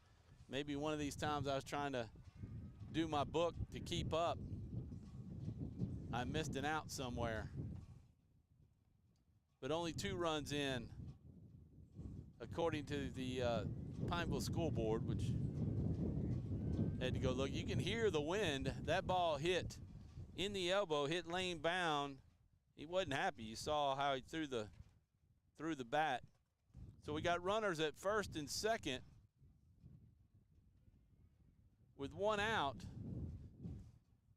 maybe one of these times I was trying to do my book to keep up. I missed an out somewhere. But only 2 runs in, according to the Pineville School Board, which had to go look. You can hear the wind. That ball hit in the elbow, hit Lane Bound. He wasn't happy. You saw how he threw the bat. So we got runners at first and second with 1 out.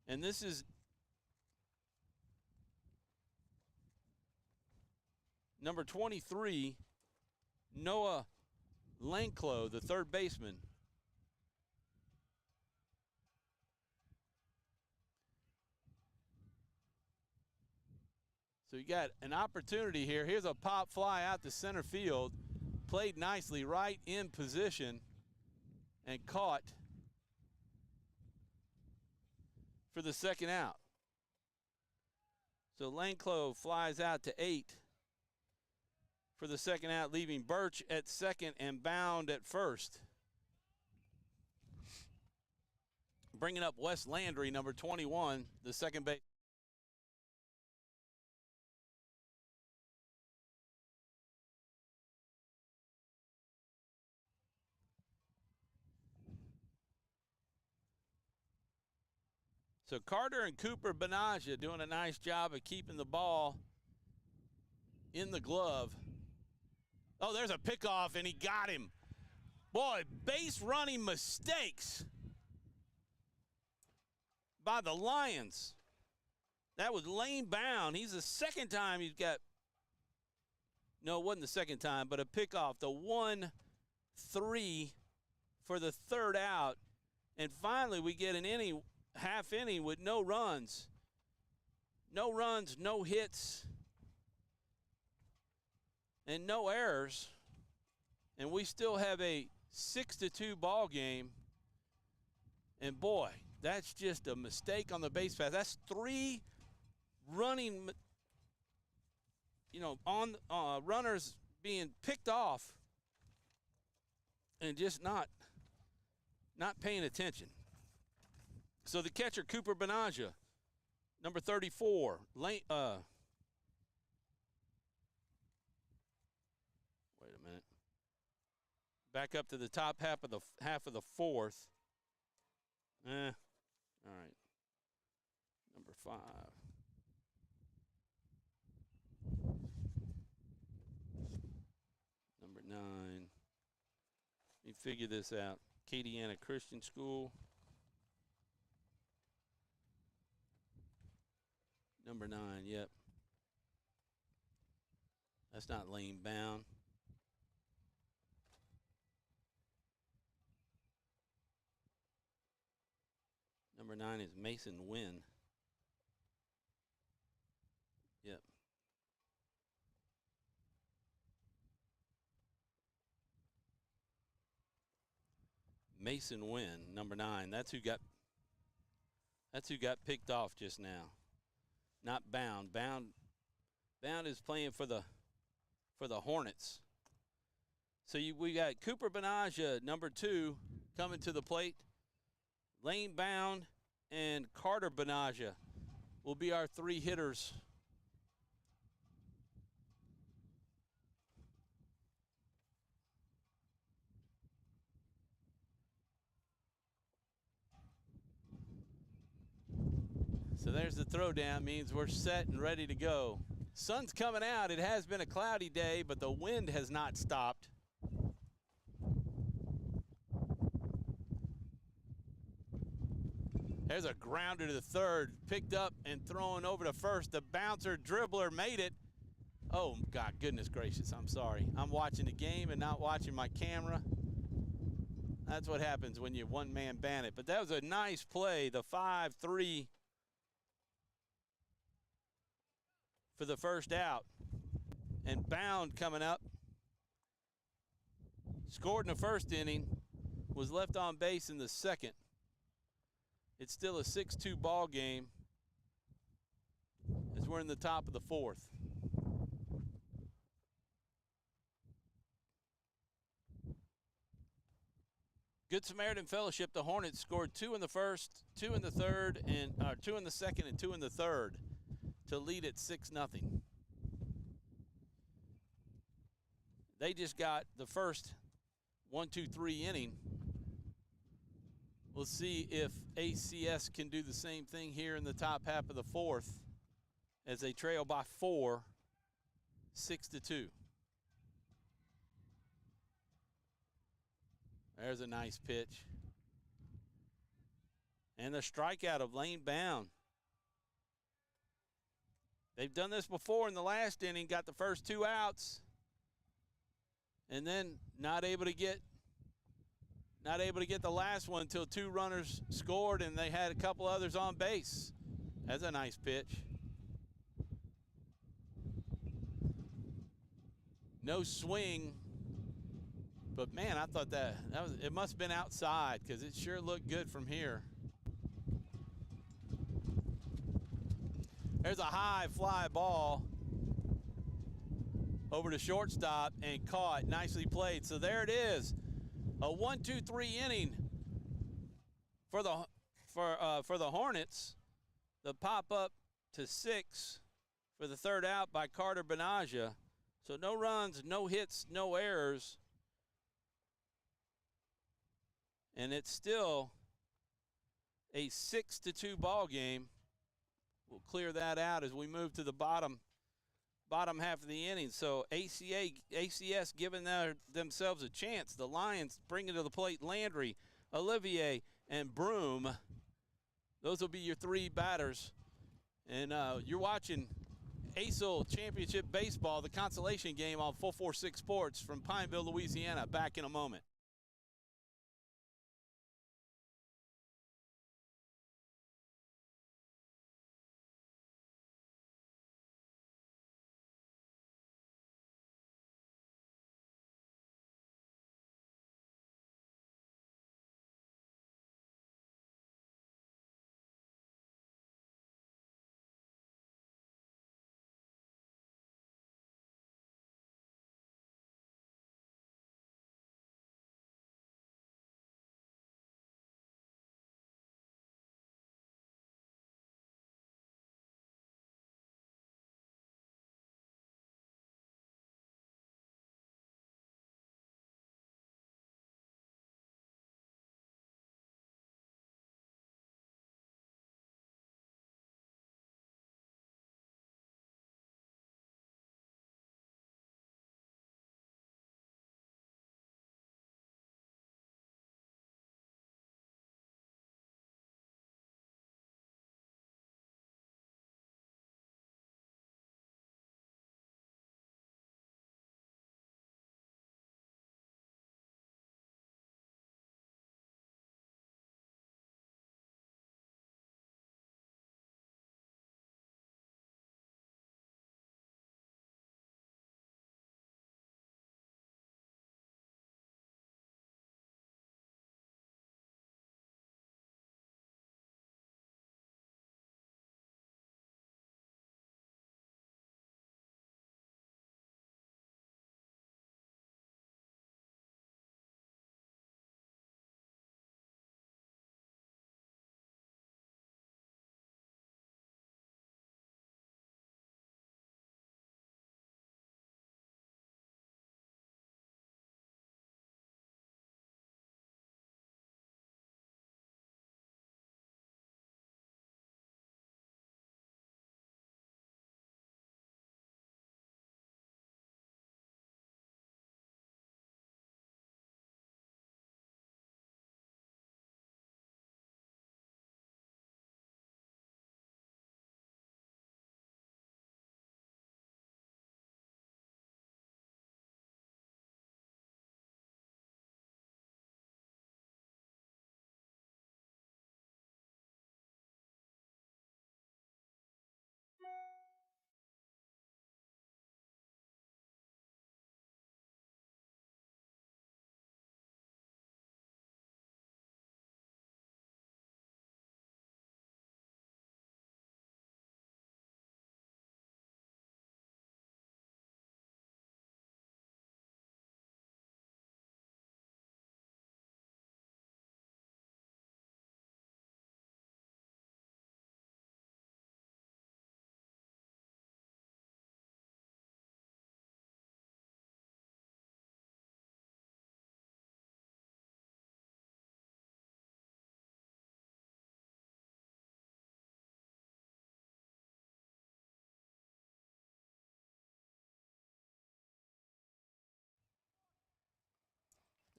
And this is number 23, Noah Lanklow, the third baseman. So you got an opportunity here. Here's a pop fly out to center field. Played nicely, right in position, and caught for the second out. So Lanklow flies out to 8 for the second out, leaving Birch at second and Bound at first. Bringing up Wes Landry, number 21, the second base. So Carter and Cooper Benaja doing a nice job of keeping the ball in the glove. Oh, there's a pickoff, and he got him. Boy, base running mistakes by the Lions. That was lane bound. He's the second time he's got, no, it wasn't the second time, but a pickoff, the 1-3 for the third out. And finally we get an inning, half inning with no runs. No runs, no hits, and no errors. And we still have a 6-2 ball game. And boy, that's just a mistake on the base pass. That's 3 running, on runners being picked off and just not paying attention. So the catcher, Cooper Benaja, number 34, wait a minute. Back up to the top half of the fourth. All right. Number 5. Number 9. Let me figure this out. Acadiana Christian School. Number 9, yep. That's not lane bound. Number 9 is Mason Wynn. Yep. Mason Wynn, number 9. That's who got picked off just now. Not Bound. Bound is playing for the Hornets. So we got Cooper Benaja, number 2, coming to the plate. Lane Bound and Carter Benaja will be our 3 hitters. So there's the throwdown, means we're set and ready to go. Sun's coming out. It has been a cloudy day, but the wind has not stopped. There's a grounder to the third, picked up and thrown over to first. The bouncer dribbler made it. Oh, God, goodness gracious, I'm sorry. I'm watching the game and not watching my camera. That's what happens when you one-man ban it. But that was a nice play, the 5-3 for the first out. And Bound coming up. Scored in the first inning, was left on base in the second. It's still a 6-2 ball game as we're in the top of the fourth. Good Samaritan Fellowship, the Hornets scored 2 in the first, 2 in the third, and 2 in the second and 2 in the third to lead at 6-0. They just got the first 1-2-3 inning. We'll see if ACS can do the same thing here in the top half of the fourth as they trail by 4, 6-2. There's a nice pitch. And the strikeout of Lane Bound. They've done this before in the last inning, got the first 2 outs, and then not able to get the last one until 2 runners scored and they had a couple others on base. That's a nice pitch. No swing, but man, I thought it must have been outside because it sure looked good from here. There's a high fly ball over to shortstop and caught. Nicely played. So there it is. A 1-2-3 inning for the Hornets. The pop up to 6 for the third out by Carter Benaja. So no runs, no hits, no errors. And it's still a 6-2 ball game. We'll clear that out as we move to the bottom half of the inning. So ACS giving themselves a chance. The Lions bringing to the plate Landry, Olivier, and Broom. Those will be your three batters. And you're watching ACEL Championship Baseball, the Consolation game on 446 Sports from Pineville, Louisiana. Back in a moment.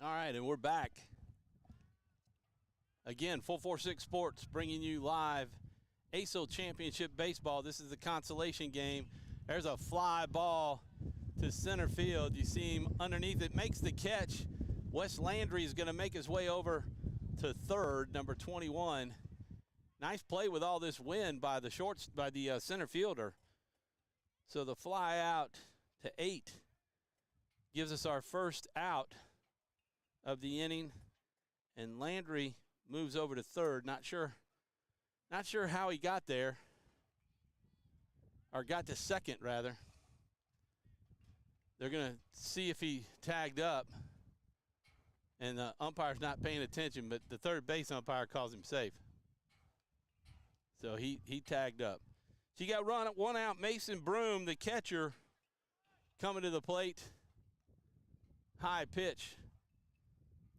All right, and we're back. Again, 446 Sports bringing you live ACEL Championship Baseball. This is the consolation game. There's a fly ball to center field. You see him underneath it, makes the catch. Wes Landry is going to make his way over to third, number 21. Nice play with all this wind by the center fielder. So the fly out to 8 gives us our first out of the inning, and Landry moves over to third. Not sure how he got there, or got to second rather. They're going to see if he tagged up, and the umpire's not paying attention, but the third base umpire calls him safe. So he tagged up. So you got one out. Mason Broom, the catcher, coming to the plate. High pitch.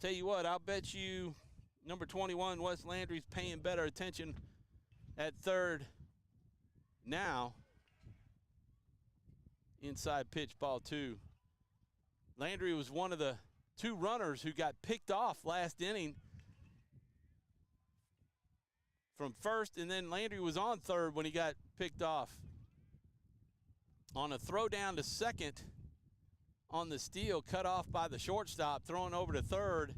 Tell you what, I'll bet you Number 21, Wes Landry's paying better attention at third now. Inside pitch, ball 2. Landry was one of the 2 runners who got picked off last inning from first, and then Landry was on third when he got picked off. On a throw down to second on the steal, cut off by the shortstop, throwing over to third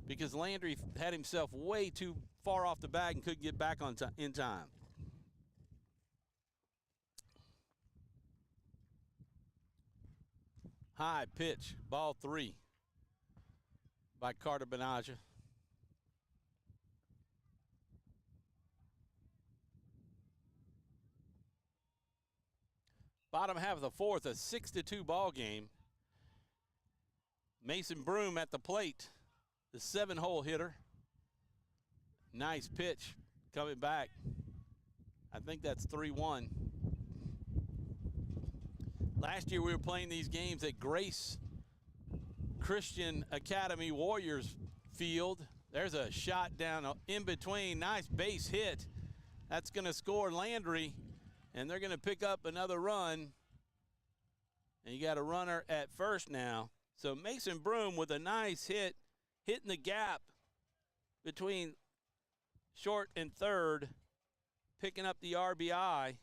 because Landry had himself way too far off the bag and couldn't get back in time. High pitch, ball 3 by Carter Benaja. Bottom half of the 4th, a 6-2 ball game. Mason Broom at the plate, the 7-hole hitter. Nice pitch coming back. I think that's 3-1. Last year we were playing these games at Grace Christian Academy Warriors Field. There's a shot down in between. Nice base hit. That's going to score Landry, and they're going to pick up another run. And you got a runner at first now. So Mason Broom with a nice hit, hitting the gap between short and third, picking up the RBI.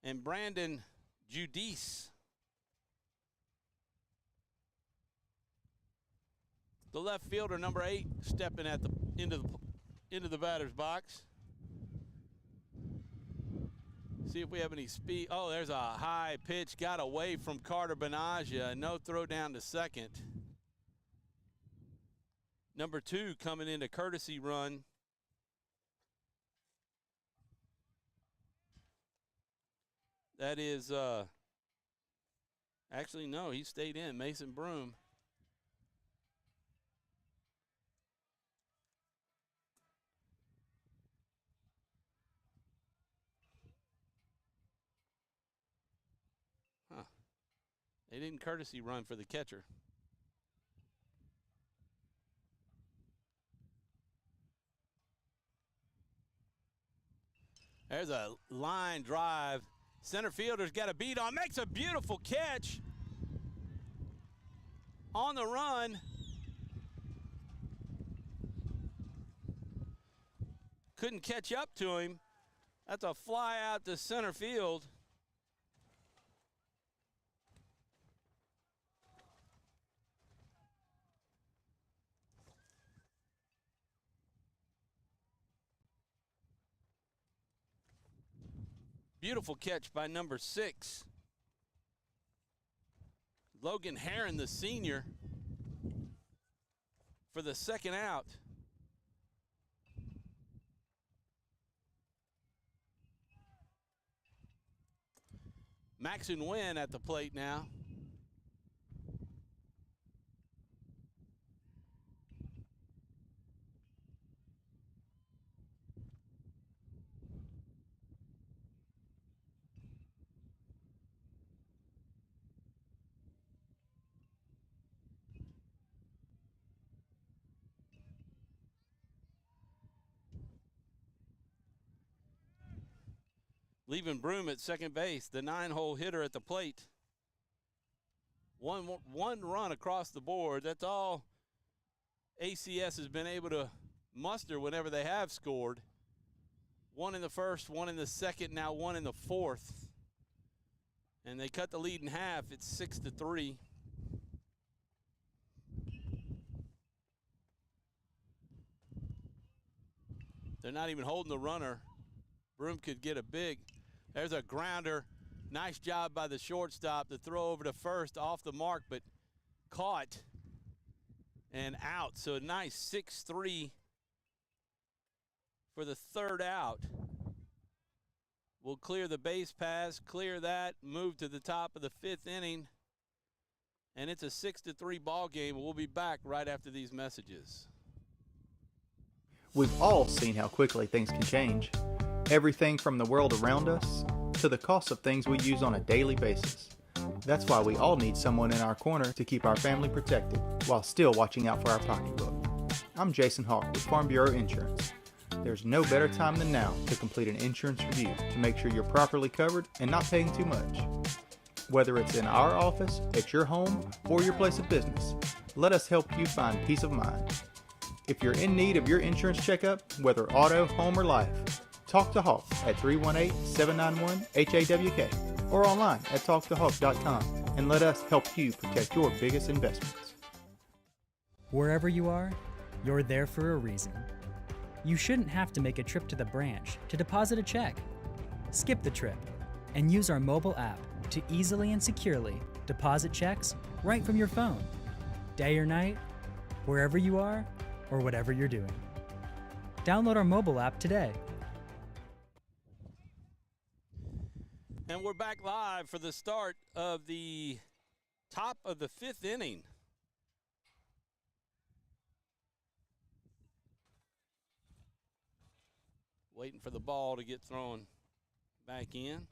And Brandon Judice, the left fielder, number 8, stepping at into the batter's box. See if we have any speed. Oh, there's a high pitch, got away from Carter Benaja. No throw down to second. Number 2 coming into courtesy run. That is, actually, no, he stayed in, Mason Broom. Huh. They didn't courtesy run for the catcher. There's a line drive. Center fielder's got a beat on, makes a beautiful catch on the run. Couldn't catch up to him. That's a fly out to center field. Beautiful catch by number 6. Logan Heron, the senior, for the second out. Maxon Wynn at the plate now. Leaving Broom at second base, the 9-hole hitter at the plate. One run across the board. That's all ACS has been able to muster whenever they have scored. 1 in the first, 1 in the second, now 1 in the fourth. And they cut the lead in half. It's 6-3. They're not even holding the runner. Broom could get a big. There's a grounder. Nice job by the shortstop. The throw over to first, off the mark, but caught and out. So a nice 6-3 for the third out. We'll clear the base pass, clear that, move to the top of the 5th inning. And it's a 6-3 ball game. We'll be back right after these messages. We've all seen how quickly things can change. Everything from the world around us to the cost of things we use on a daily basis. That's why we all need someone in our corner to keep our family protected while still watching out for our pocketbook. I'm Jason Hawk with Farm Bureau Insurance. There's no better time than now to complete an insurance review to make sure you're properly covered and not paying too much. Whether it's in our office, at your home, or your place of business, let us help you find peace of mind. If you're in need of your insurance checkup, whether auto, home, or life, talk to Hawk at 318-791-HAWK or online at talktohawk.com and let us help you protect your biggest investments. Wherever you are, you're there for a reason. You shouldn't have to make a trip to the branch to deposit a check. Skip the trip and use our mobile app to easily and securely deposit checks right from your phone, day or night, wherever you are or whatever you're doing. Download our mobile app today. And we're back live for the start of the top of the 5th inning. Waiting for the ball to get thrown back in.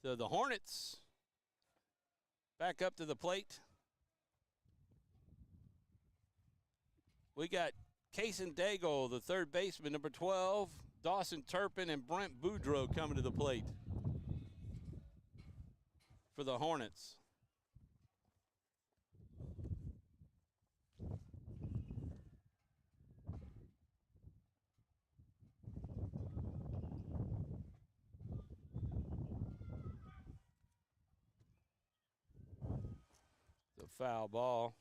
So the Hornets back up to the plate. We got Kaysen Daigle, the third baseman, number 12, Dawson Turpin, and Brent Boudreaux coming to the plate for the Hornets. The foul ball.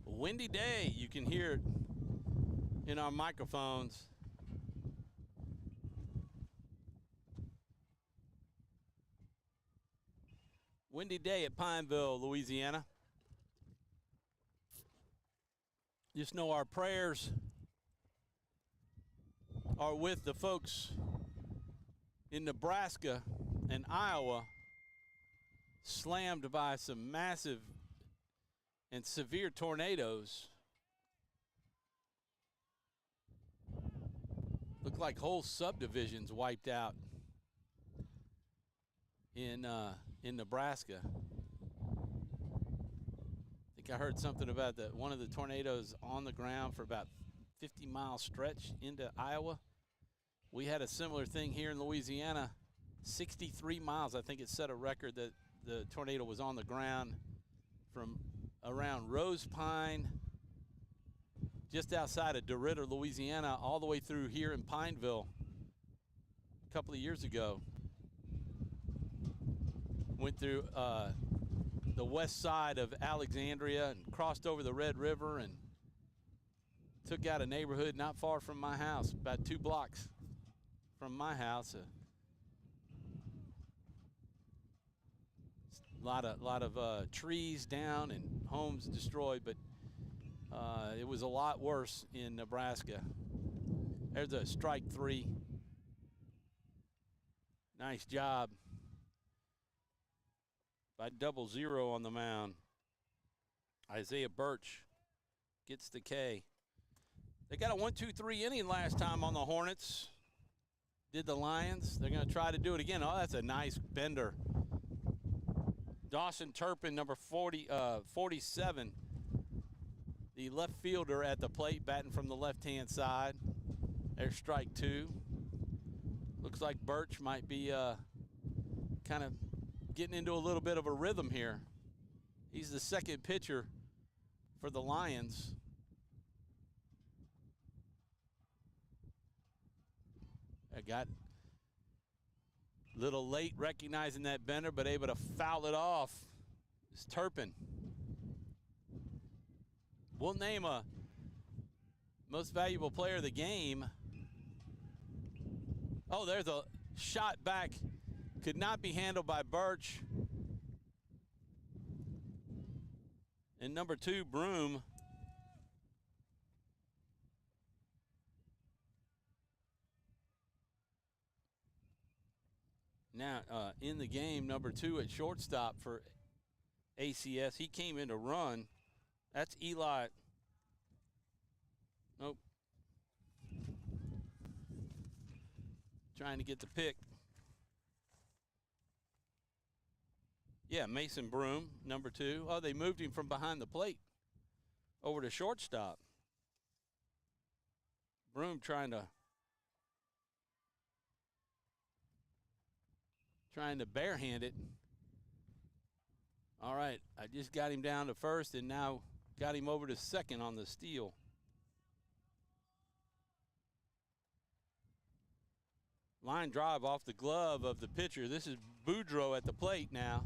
A windy day, you can hear it in our microphones. Windy day at Pineville, Louisiana. Just know our prayers are with the folks in Nebraska and Iowa, slammed by some massive and severe tornadoes. Look like whole subdivisions wiped out in Nebraska. I think I heard something about that one of the tornadoes on the ground for about 50-mile stretch into Iowa. We had a similar thing here in Louisiana, 63 miles. I think it set a record that the tornado was on the ground from around Rose Pine, just outside of DeRidder, Louisiana, all the way through here in Pineville a couple of years ago. Went through the west side of Alexandria and crossed over the Red River and took out a neighborhood not far from my house, about 2 blocks from my house. A lot of trees down and homes destroyed, but it was a lot worse in Nebraska. There's a strike 3. Nice job by 00 on the mound. Isaiah Birch gets the K. They got a 1-2-3 inning last time on the Hornets. Did the Lions. They're going to try to do it again. Oh, that's a nice bender. Dawson Turpin, number 47, the left fielder at the plate, batting from the left-hand side. There's strike 2. Looks like Birch might be kind of getting into a little bit of a rhythm here. He's the second pitcher for the Lions. I got a little late recognizing that bender, but able to foul it off. It's Turpin. We'll name a most valuable player of the game. Oh, there's a shot back. Could not be handled by Birch. And number 2, Broom. Now in the game, number 2 at shortstop for ACS. He came in to run. That's Eli. Nope, trying to get the pick. Yeah, Mason Broom, number 2. Oh, they moved him from behind the plate over to shortstop. Broom trying to barehand it. All right, I just got him down to first and now got him over to second on the steal. Line drive off the glove of the pitcher. This is Boudreaux at the plate now.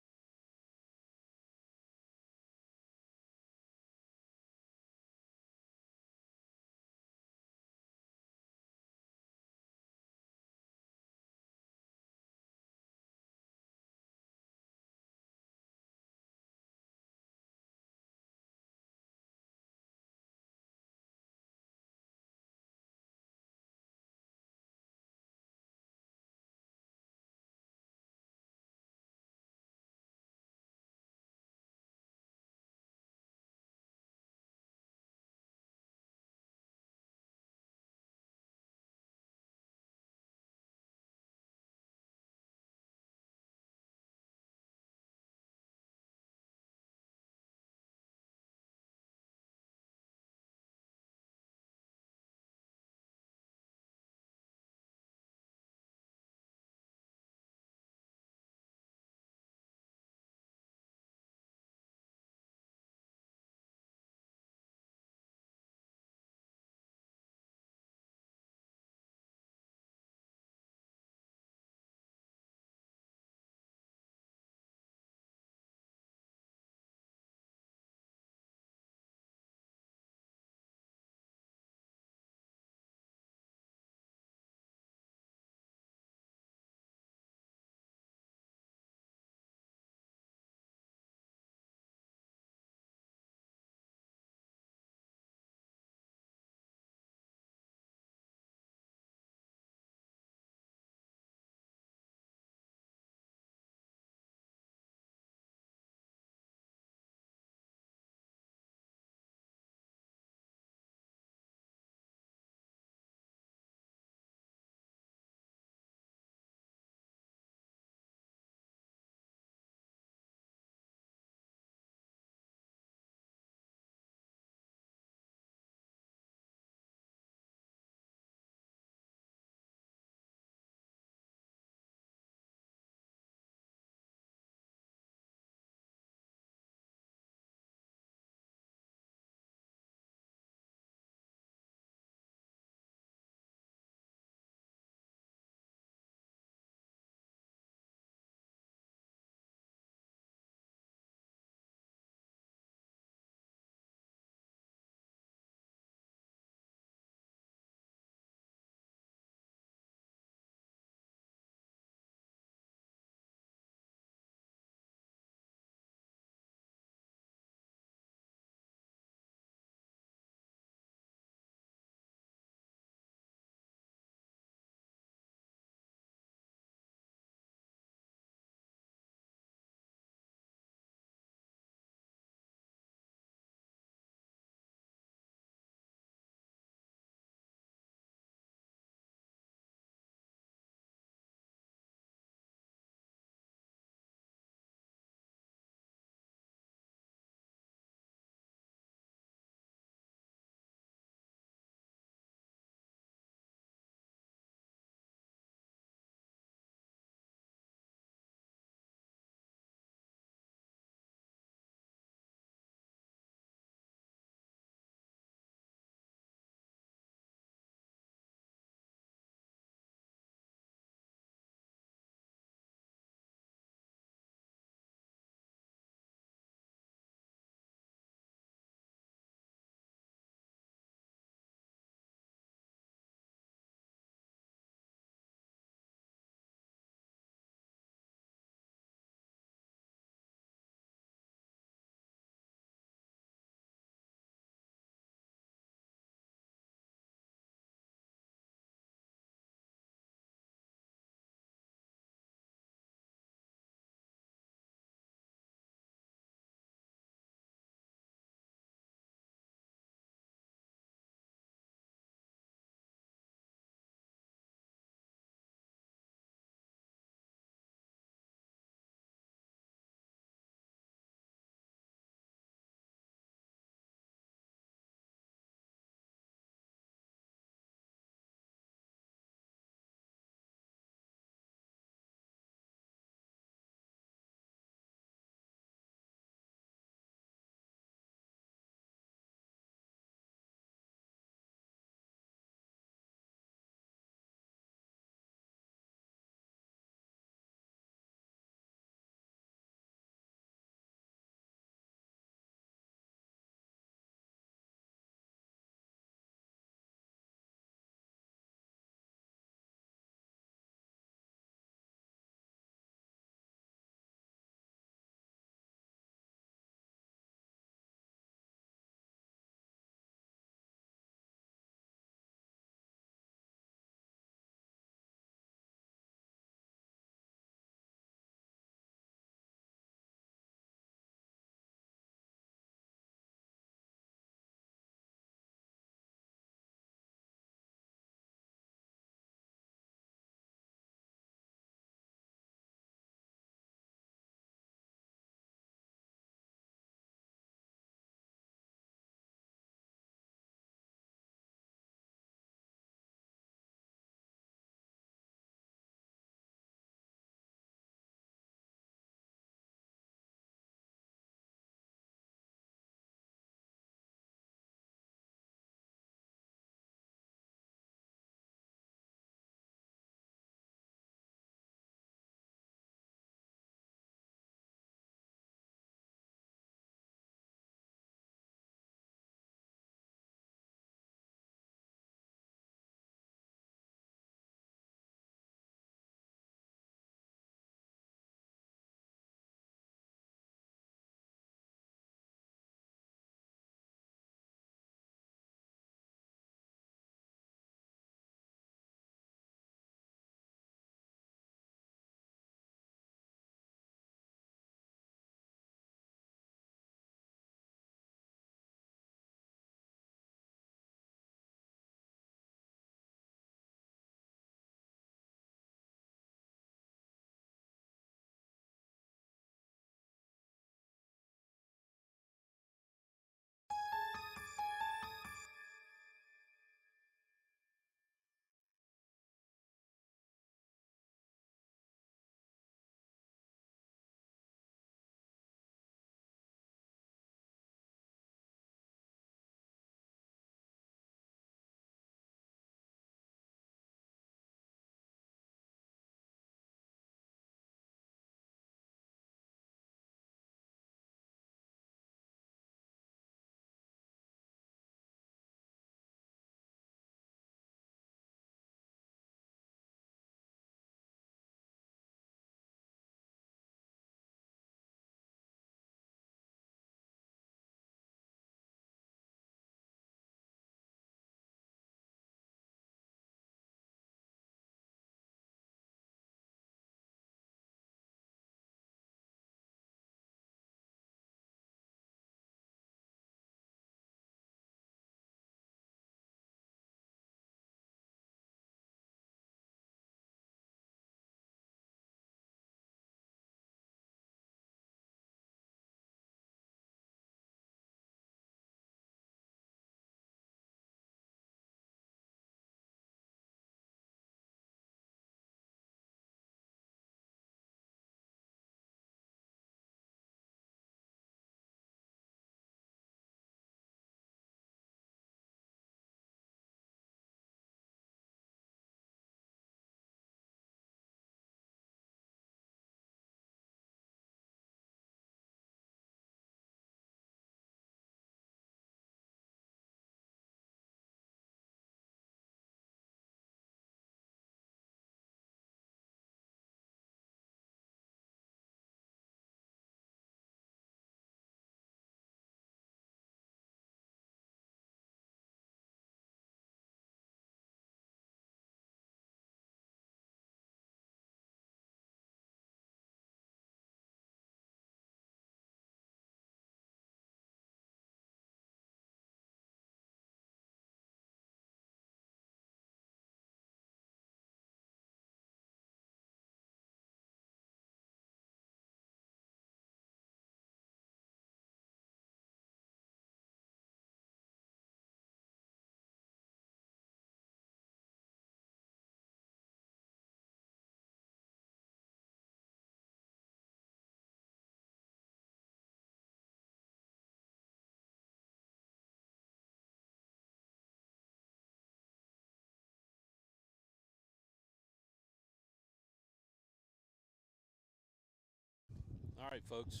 All right, folks.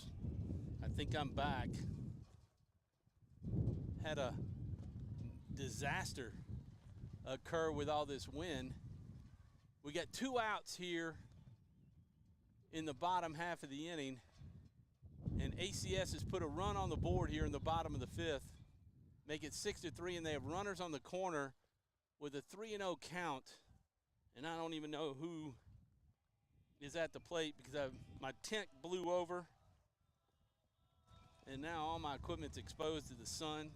I think I'm back. Had a disaster occur with all this wind. We got 2 outs here in the bottom half of the inning, and ACS has put a run on the board here in the bottom of the 5th, make it 6-3, and they have runners on the corner with a 3-0 count, and I don't even know who is at the plate because my tent blew over, and now all my equipment's exposed to the sun.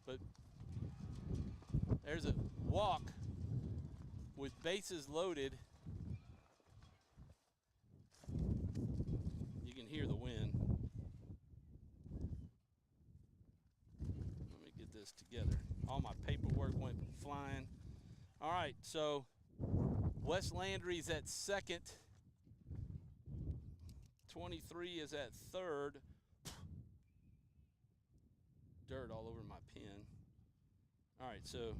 But there's a walk with bases loaded. You can hear the wind. Let me get this together. All my paperwork went flying. All right, so Wes Landry's at second. 23 is at third. Dirt all over my pen. All right, so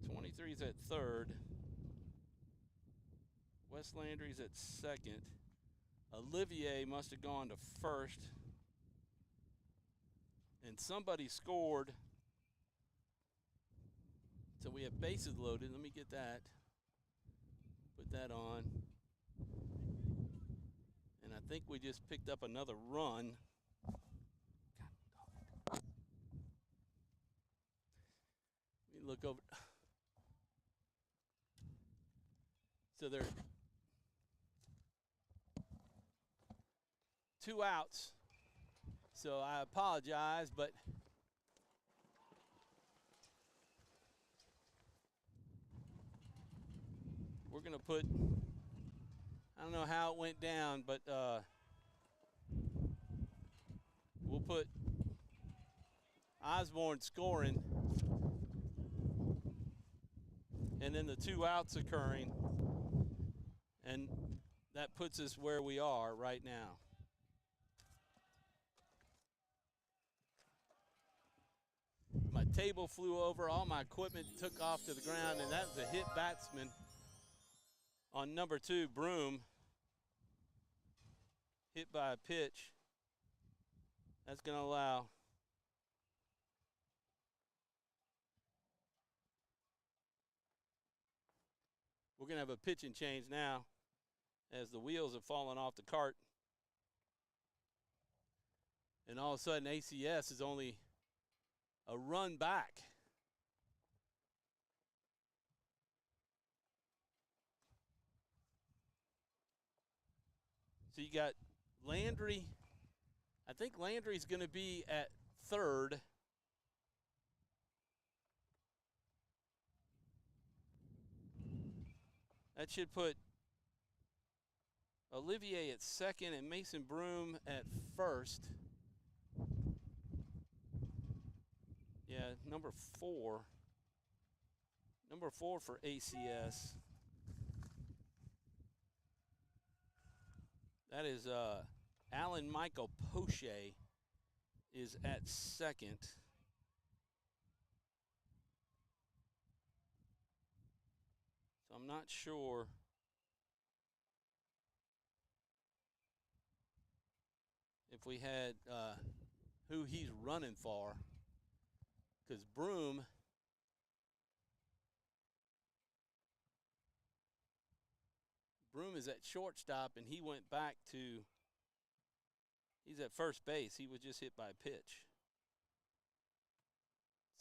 23 is at third. Wes Landry's at second. Olivier must have gone to first. And somebody scored. So we have bases loaded. Let me get that. Put that on. And I think we just picked up another run. Let me look over. So there are 2 outs. So I apologize, but we're going to put, I don't know how it went down, but we'll put Osborne scoring, and then the 2 outs occurring, and that puts us where we are right now. My table flew over, all my equipment took off to the ground, and that was a hit batsman on number 2, Broom. Hit by a pitch. That's going to allow we're going to have a pitching change now as the wheels have fallen off the cart. And all of a sudden ACS is only a run back. So you got Landry. I think Landry's going to be at third. That should put Olivier at second and Mason Broom at first. Yeah, number 4. Number 4 for ACS. That is Alan Michael Poche is at second. So I'm not sure if we had who he's running for, because Broom is at shortstop, and he went back to, he's at first base. He was just hit by a pitch.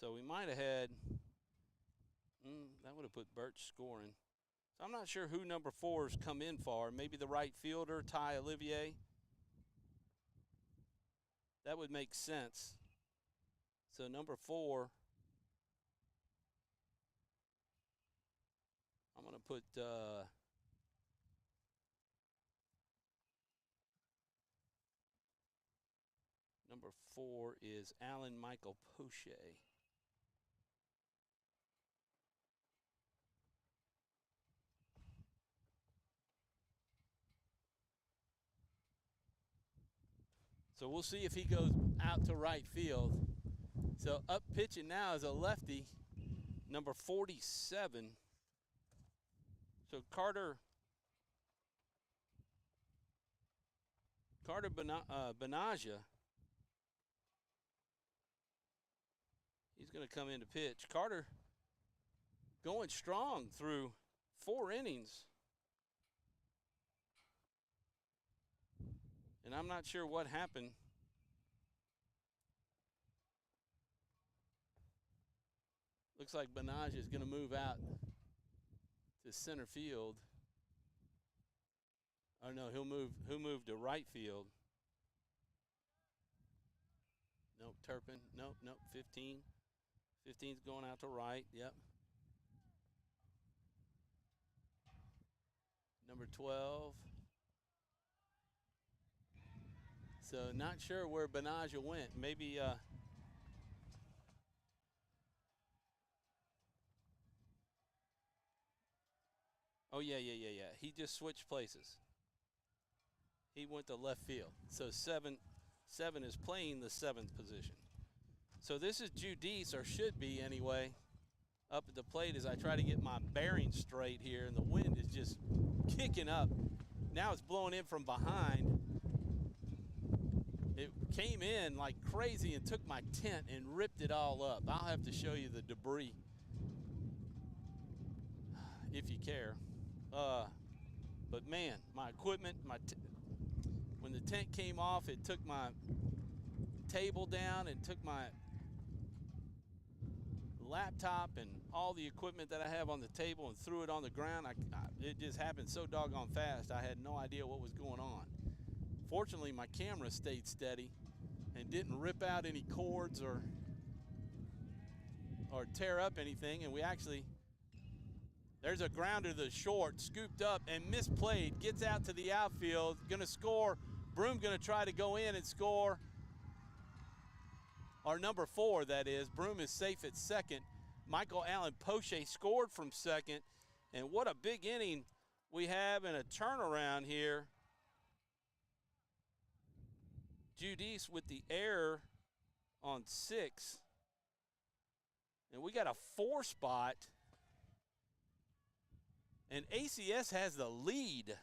So we might have had, that would have put Birch scoring. So I'm not sure who number 4's come in for. Maybe the right fielder, Ty Olivier. That would make sense. So number 4, I'm going to put number 4 is Alan Michael Poche. So we'll see if he goes out to right field. So up pitching now is a lefty, number 47. So Carter Carter Benaja. He's going to come in to pitch. Carter going strong through 4 innings. And I'm not sure what happened. Looks like Benaja is going to move out to center field. Oh no, he'll move to right field. Nope, Turpin. Nope, 15. 15's going out to right. Yep. Number 12. So not sure where Benaja went. Maybe oh yeah. He just switched places. He went to left field. So 7 is playing the 7th position. So this is Judice, or should be anyway, up at the plate as I try to get my bearings straight here, and the wind is just kicking up. Now it's blowing in from behind. It came in like crazy and took my tent and ripped it all up. I'll have to show you the debris if you care. But man, my equipment, when the tent came off, it took my table down and took my laptop and all the equipment that I have on the table and threw it on the ground. It just happened so doggone fast, I had no idea what was going on. Fortunately, my camera stayed steady and didn't rip out any cords or tear up anything, and we actually, there's a grounder to the short, scooped up and misplayed, gets out to the outfield, gonna score. Broom gonna try to go in and score. Or number 4, that is. Broom is safe at second. Michael Allen Poche scored from second. And what a big inning we have and a turnaround here. Judice with the error on 6. And we got a 4 spot. And ACS has the lead.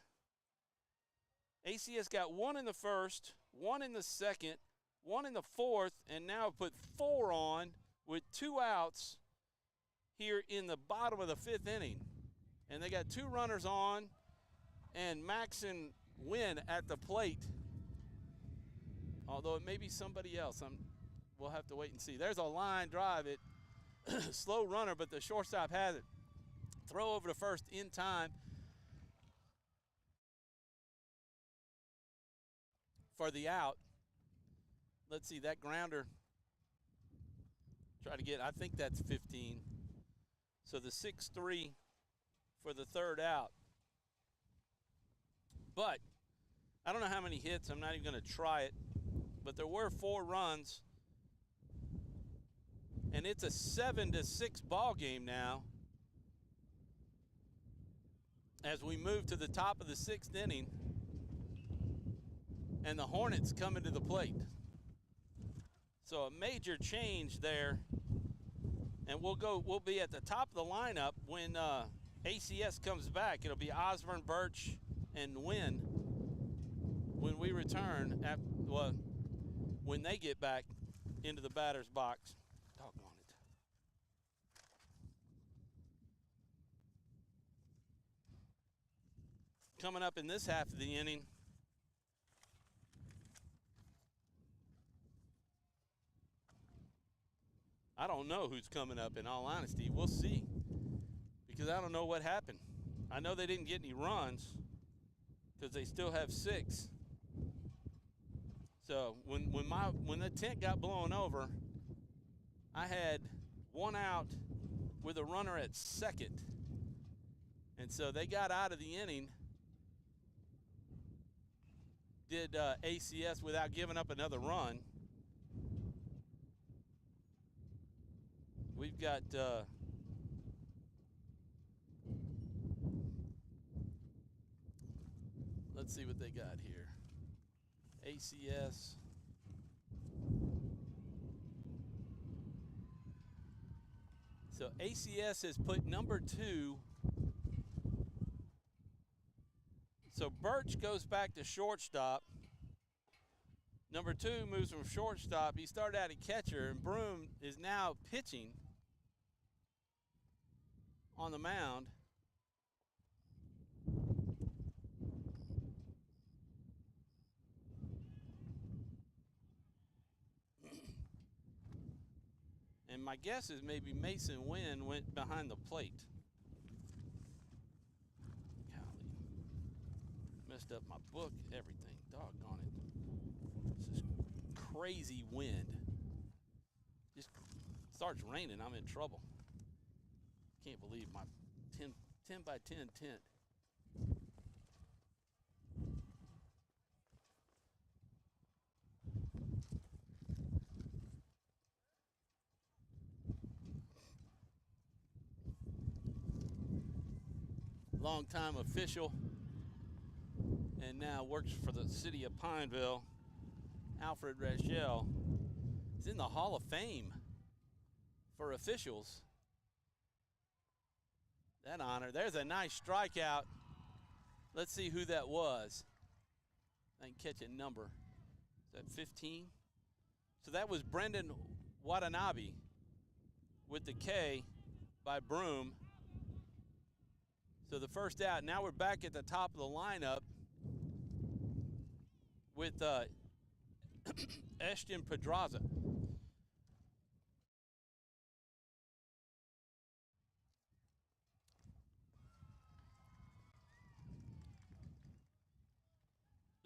ACS got 1 in the first, 1 in the second, 1 in the fourth, and now put 4 on with 2 outs here in the bottom of the 5th inning. And they got 2 runners on and Max and Wynn at the plate. Although it may be somebody else. We'll have to wait and see. There's a line drive. It slow runner, but the shortstop has it. Throw over to first in time for the out. Let's see, that grounder, try to get, I think that's 15. So the 6-3 for the 3rd out. But I don't know how many hits. I'm not even going to try it. But there were 4 runs. And it's a 7-6 ball game now as we move to the top of the 6th inning. And the Hornets coming to the plate. So a major change there, and we'll be at the top of the lineup when ACS comes back. It'll be Osborne, Birch, and Wynn when we return when they get back into the batter's box. Doggone it. Coming up in this half of the inning, I don't know who's coming up, in all honesty. We'll see, because I don't know what happened. I know they didn't get any runs because they still have 6. So when the tent got blown over, I had 1 out with a runner at second. And so they got out of the inning, did ACS without giving up another run. We've got let's see what they got here. ACS. So ACS has put number 2. So Birch goes back to shortstop. Number 2 moves from shortstop. He started out at catcher, and Broom is now pitching on the mound. And my guess is maybe Mason Wynn went behind the plate. Golly. Messed up my book, everything. Doggone it. This is crazy wind. Just starts raining, I'm in trouble. Can't believe my 10 by 10 tent. Longtime official and now works for the city of Pineville, Alfred Rachel, is in the Hall of Fame for officials. That honor. There's a nice strikeout. Let's see who that was. I can catch a number. Is that 15? So that was Brendan Watanabe with the K by Broom. So the first out. Now we're back at the top of the lineup with Ashton Pedraza.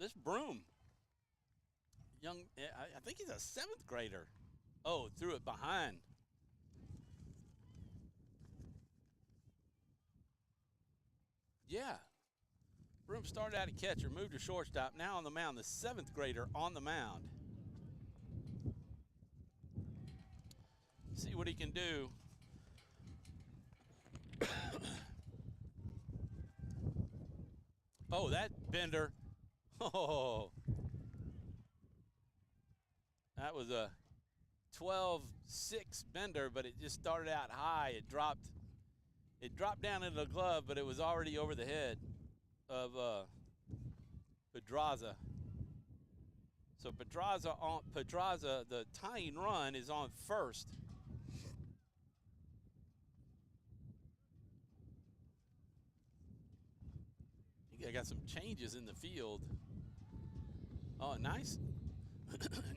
This Broom, young, I think he's a 7th grader. Oh, threw it behind. Yeah. Broom started out at catcher, moved to shortstop, now on the mound, the 7th grader on the mound. See what he can do. Oh, that bender. Oh. That was a 12-6 bender, but it just started out high. It dropped down into the glove, but it was already over the head of Pedraza. So Pedraza, the tying run is on first. I got some changes in the field. Oh, nice,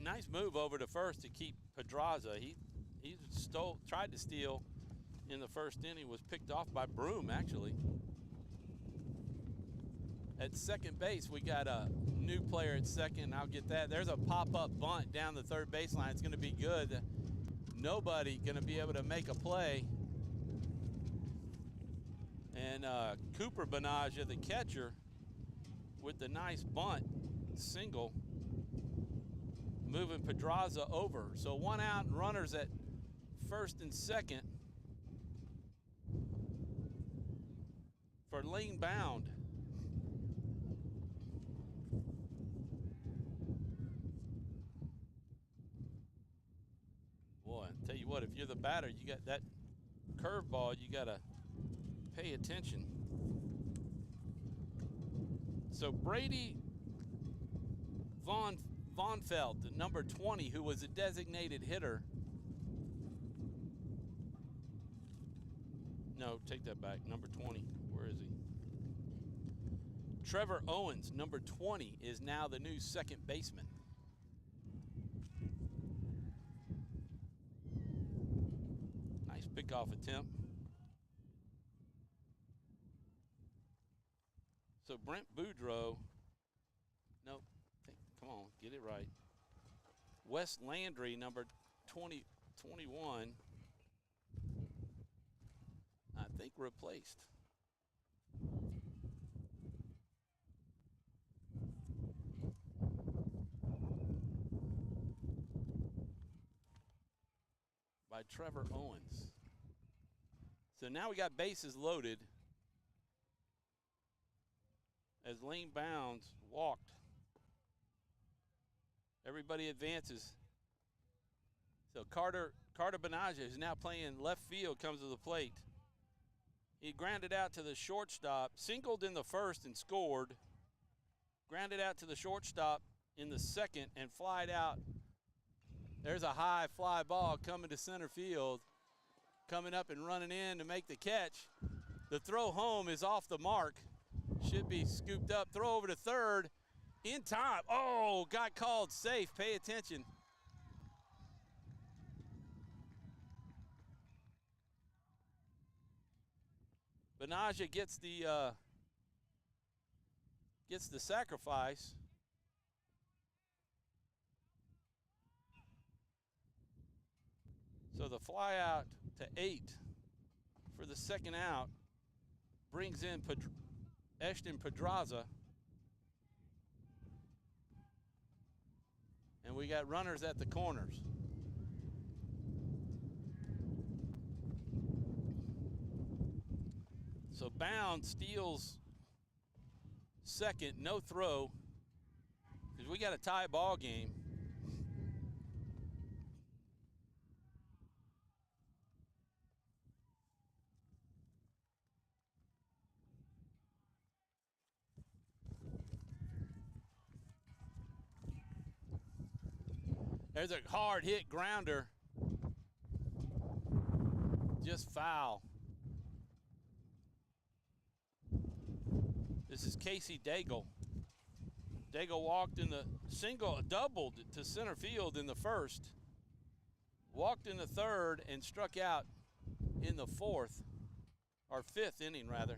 nice move over to first to keep Pedraza. He tried to steal in the first inning, was picked off by Broom, actually. At second base, we got a new player at second. I'll get that. There's a pop-up bunt down the third baseline. It's going to be good. Nobody going to be able to make a play. And Cooper Benaja, the catcher, with the nice bunt single, moving Pedraza over. So 1 out and runners at first and second for Lane Bound. Boy, I tell you what, if you're the batter, you got that curveball, you got to pay attention. So Brady Von Felt, the number 20, who was a designated hitter. No, take that back. Number 20. Where is he? Trevor Owens, number 20, is now the new second baseman. Nice pickoff attempt. So Brent Boudreaux, nope, come on, get it right. Wes Landry, number 21, I think replaced. By Trevor Owens. So now we got bases loaded as Lane Bounds walked. Everybody advances. So Carter Benaja, who's now playing left field, comes to the plate. He grounded out to the shortstop, singled in the first and scored. Grounded out to the shortstop in the second and fly it out. There's a high fly ball coming to center field, coming up and running in to make the catch. The throw home is off the mark. Should be scooped up. Throw over to third. In time. Oh, got called safe. Pay attention. Benaja gets the sacrifice. So the fly out to 8 for the second out brings in Ashton Pedraza. And we got runners at the corners. So Bound steals second, no throw, because we got a tie ball game. There's a hard hit grounder. Just foul. This is Casey Daigle. Daigle walked in the doubled to center field in the first. Walked in the third and struck out in the fourth, or fifth inning rather.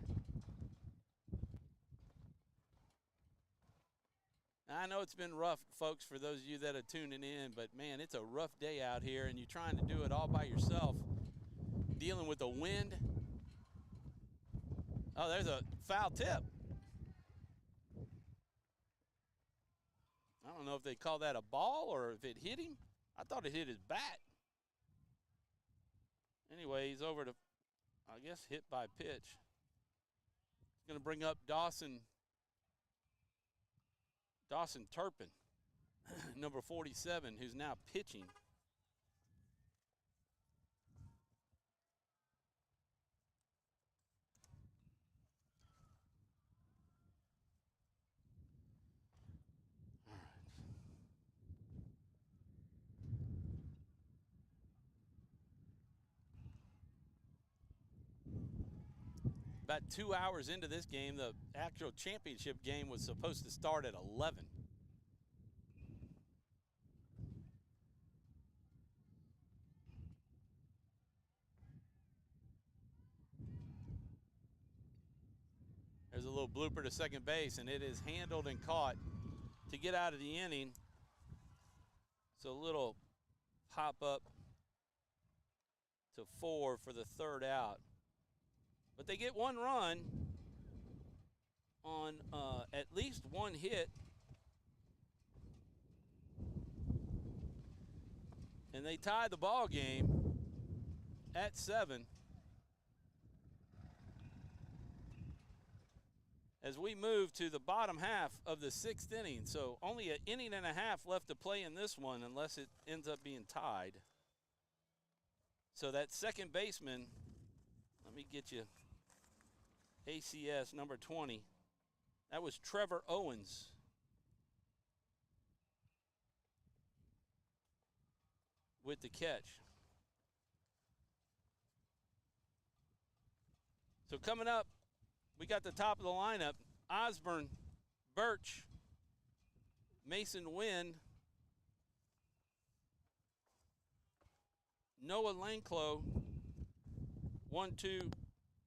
I know it's been rough, folks, for those of you that are tuning in, but man, it's a rough day out here, and you're trying to do it all by yourself, dealing with the wind. Oh, there's a foul tip. I don't know if they call that a ball or if it hit him. I thought it hit his bat. Anyway, he's over to, I guess, hit by pitch. He's going to bring up Dawson Turpin, number 47, who's now pitching. All right. About 2 hours into this game, the actual championship game was supposed to start at 11. There's a little blooper to second base, and it is handled and caught to get out of the inning. So a little hop up to 4 for the third out. But they get one run on at least one hit. And they tie the ball game at 7. As we move to the bottom half of the 6th inning. So only an inning and a half left to play in this one unless it ends up being tied. So that second baseman, let me get you ACS number 20. That was Trevor Owens. With the catch. So coming up, we got the top of the lineup: Osborne, Birch, Mason Wynn, Noah Langclow, 1, 2,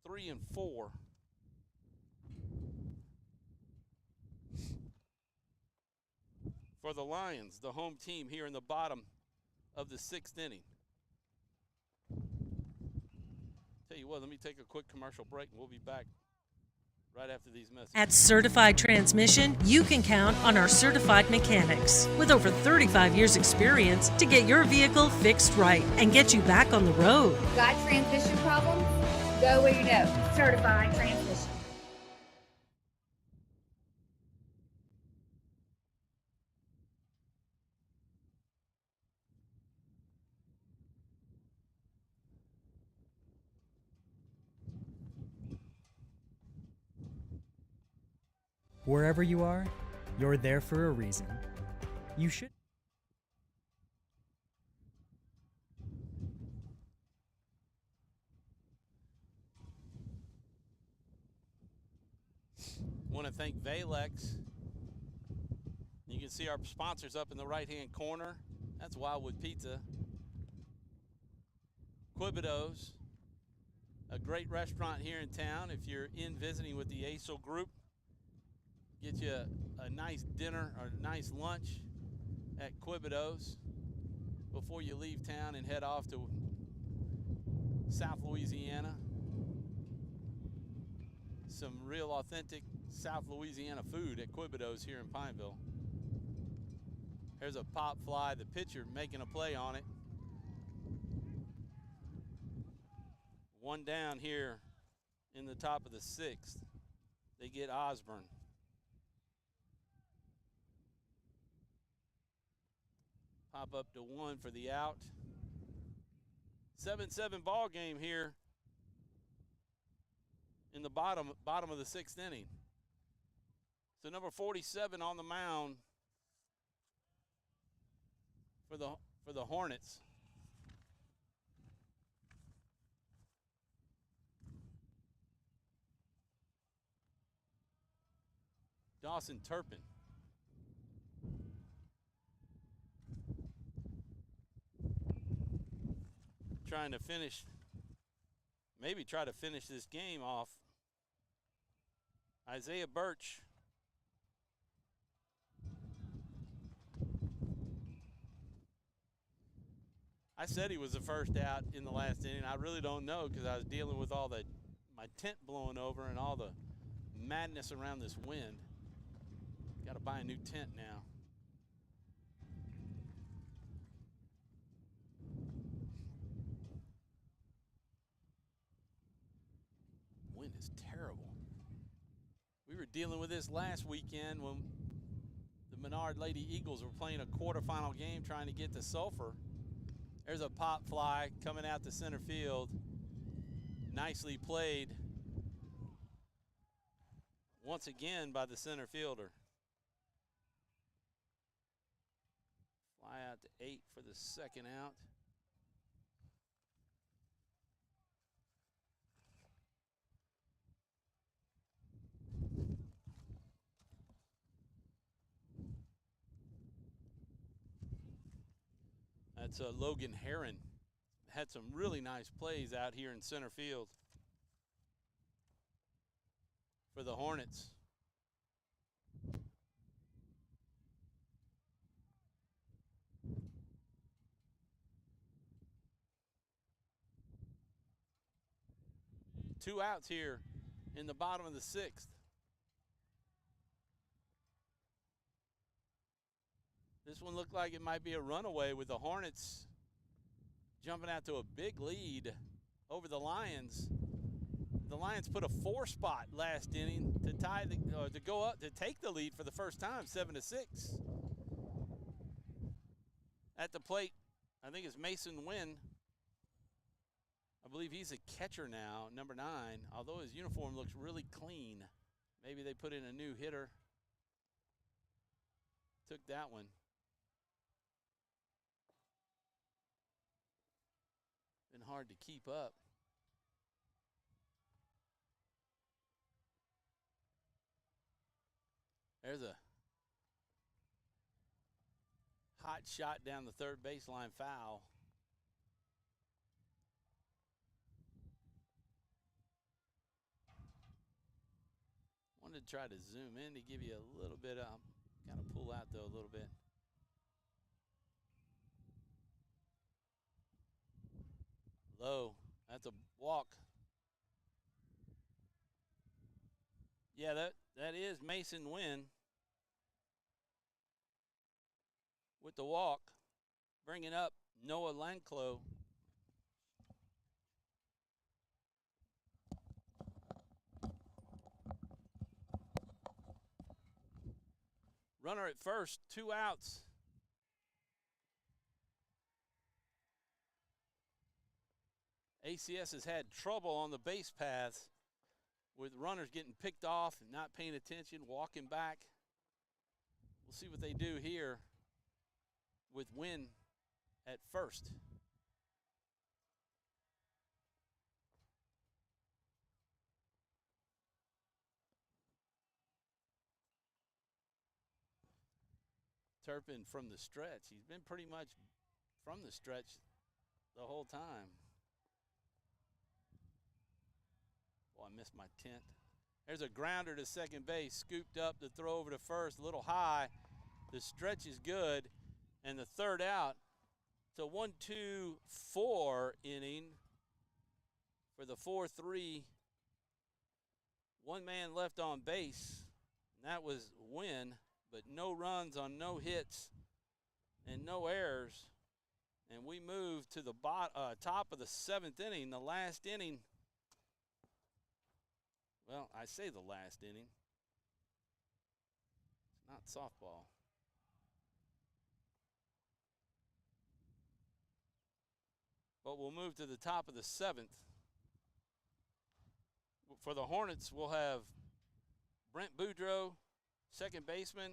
3, and 4. For the Lions, the home team here in the bottom of the 6th inning. Tell you what, let me take a quick commercial break and we'll be back right after these messages. At Certified Transmission, you can count on our certified mechanics with over 35 years experience to get your vehicle fixed right and get you back on the road. Got transmission problems? Go where you know. Certified Transmission. Wherever you are, you're there for a reason. You should. Want to thank Valex. You can see our sponsors up in the right-hand corner. That's Wildwood Pizza. Quibido's, a great restaurant here in town. If you're in visiting with the ACEL group, get you a nice dinner or a nice lunch at Quibido's before you leave town and head off to South Louisiana. Some real authentic South Louisiana food at Quibido's here in Pineville. There's a pop fly, the pitcher making a play on it. One down here in the top of the sixth. They get Osborne. Pop up to one for the out. 7-7 ball game here in the bottom of the sixth inning. So number 47 on the mound for the Hornets. Dawson Turpin. Trying to finish, maybe try to finish this game off. Isaiah Birch. I said he was the first out in the last inning. I really don't know because I was dealing with all my tent blowing over and all the madness around this wind. Got to buy a new tent now. Wind is terrible. We were dealing with this last weekend when the Menard Lady Eagles were playing a quarterfinal game trying to get to Sulphur. There's a pop fly coming out to center field. Nicely played once again by the center fielder. Fly out to 8 for the second out. That's Logan Heron. Had some really nice plays out here in center field for the Hornets. Two outs here in the bottom of the sixth. This one looked like it might be a runaway with the Hornets jumping out to a big lead over the Lions. The Lions put a 4 spot last inning to go up to take the lead for the first time, 7-6. At the plate, I think it's Mason Wynn. I believe he's a catcher now, number 9, although his uniform looks really clean. Maybe they put in a new hitter. Took that one. Been hard to keep up. There's a hot shot down the third baseline, foul. Wanted to try to zoom in to give you a little bit of, kind of pull out though a little bit. Low, that's a walk. Yeah, that is Mason Wynn with the walk, bringing up Noah Lanclos. Runner at first, 2 outs. ACS has had trouble on the base paths with runners getting picked off and not paying attention, walking back. We'll see what they do here. with Wynn at first. Turpin from the stretch. He's been pretty much from the stretch the whole time. Oh, I missed my tent. There's a grounder to second base, scooped up to throw over to first, a little high. The stretch is good, and the third out. It's a 1-2-4 inning for the 4-3. One man left on base, and that was Wynn, but no runs on no hits and no errors. And we move to the top of the 7th inning, the last inning. Well, I say the last inning. It's not softball. But we'll move to the top of the 7th. For the Hornets, we'll have Brent Boudreaux, second baseman,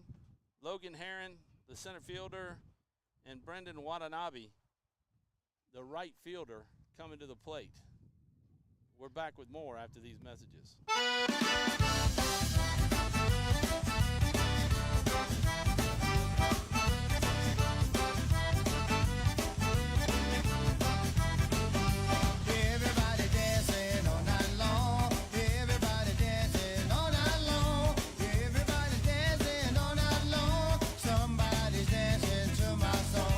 Logan Herron, the center fielder, and Brendan Watanabe, the right fielder, coming to the plate. We're back with more after these messages. Everybody dancing all night long. Everybody dancing all night long. Everybody dancing all night long. Somebody's dancing to my song.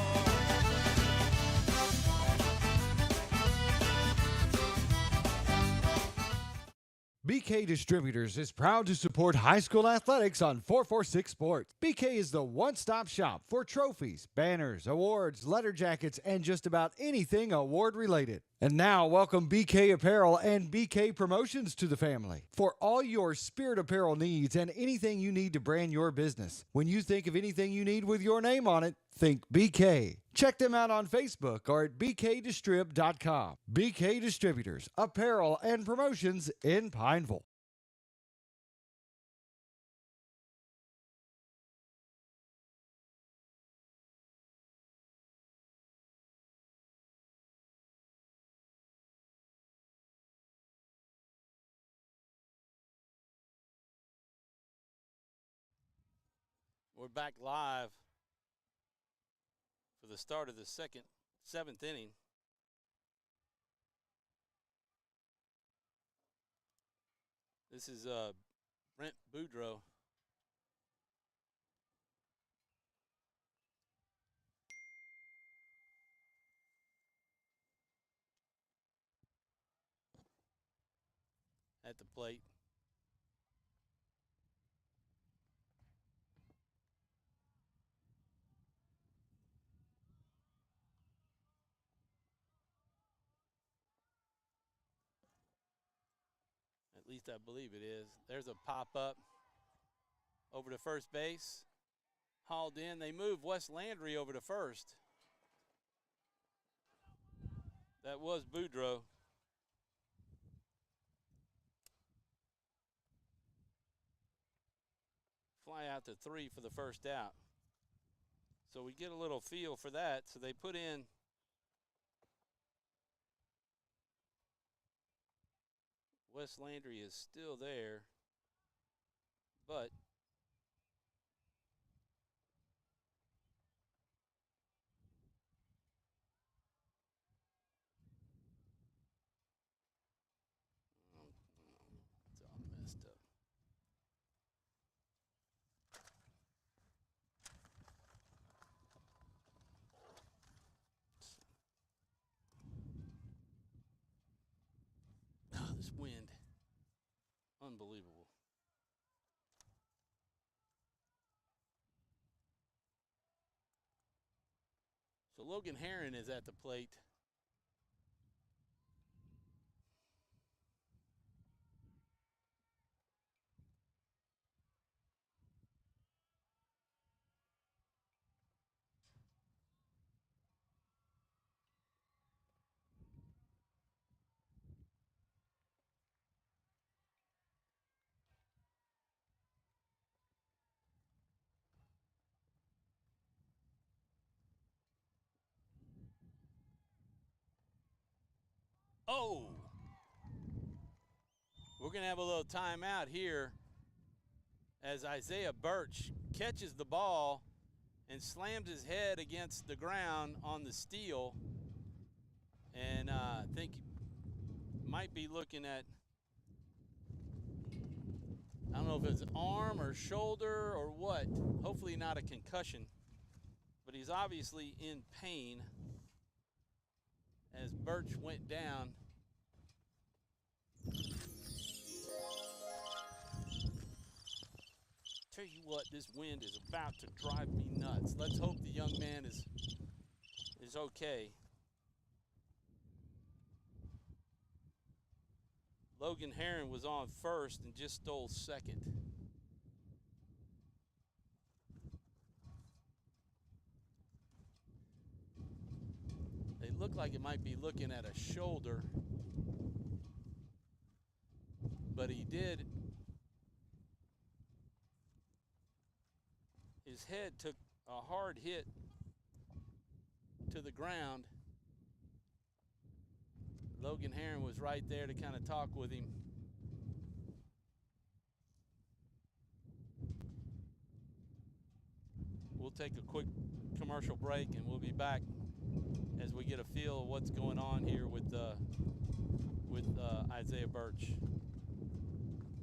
BK Distributors is proud to support high school athletics on 446 Sports. BK is the one-stop shop for trophies, banners, awards, letter jackets, and just about anything award-related. And now, welcome BK Apparel and BK Promotions to the family. For all your spirit apparel needs and anything you need to brand your business. When you think of anything you need with your name on it, think BK. Check them out on Facebook or at bkdistrib.com. BK Distributors, apparel and promotions in Pineville. We're back live for the start of the 7th inning. This is Brent Boudreaux. At the plate. At least I believe it is. There's a pop-up over to first base. Hauled in. They move Wes Landry over to first. That was Boudreaux. Fly out to 3 for the first out. So we get a little feel for that. So they put in Wes Landry is still there, but it's all messed up. Oh, this wind. Unbelievable. So Logan Herron is at the plate. Oh! We're going to have a little timeout here as Isaiah Birch catches the ball and slams his head against the ground on the steal. And I think might be looking at, I don't know if it's arm or shoulder or what. Hopefully not a concussion. But he's obviously in pain as Birch went down. Tell you what, this wind is about to drive me nuts. Let's hope the young man is okay. Logan Heron was on first and just stole second. They look like it might be looking at a shoulder, but he did. His head took a hard hit to the ground. Logan Heron was right there to kind of talk with him. We'll take a quick commercial break and we'll be back as we get a feel of what's going on here with Isaiah Birch.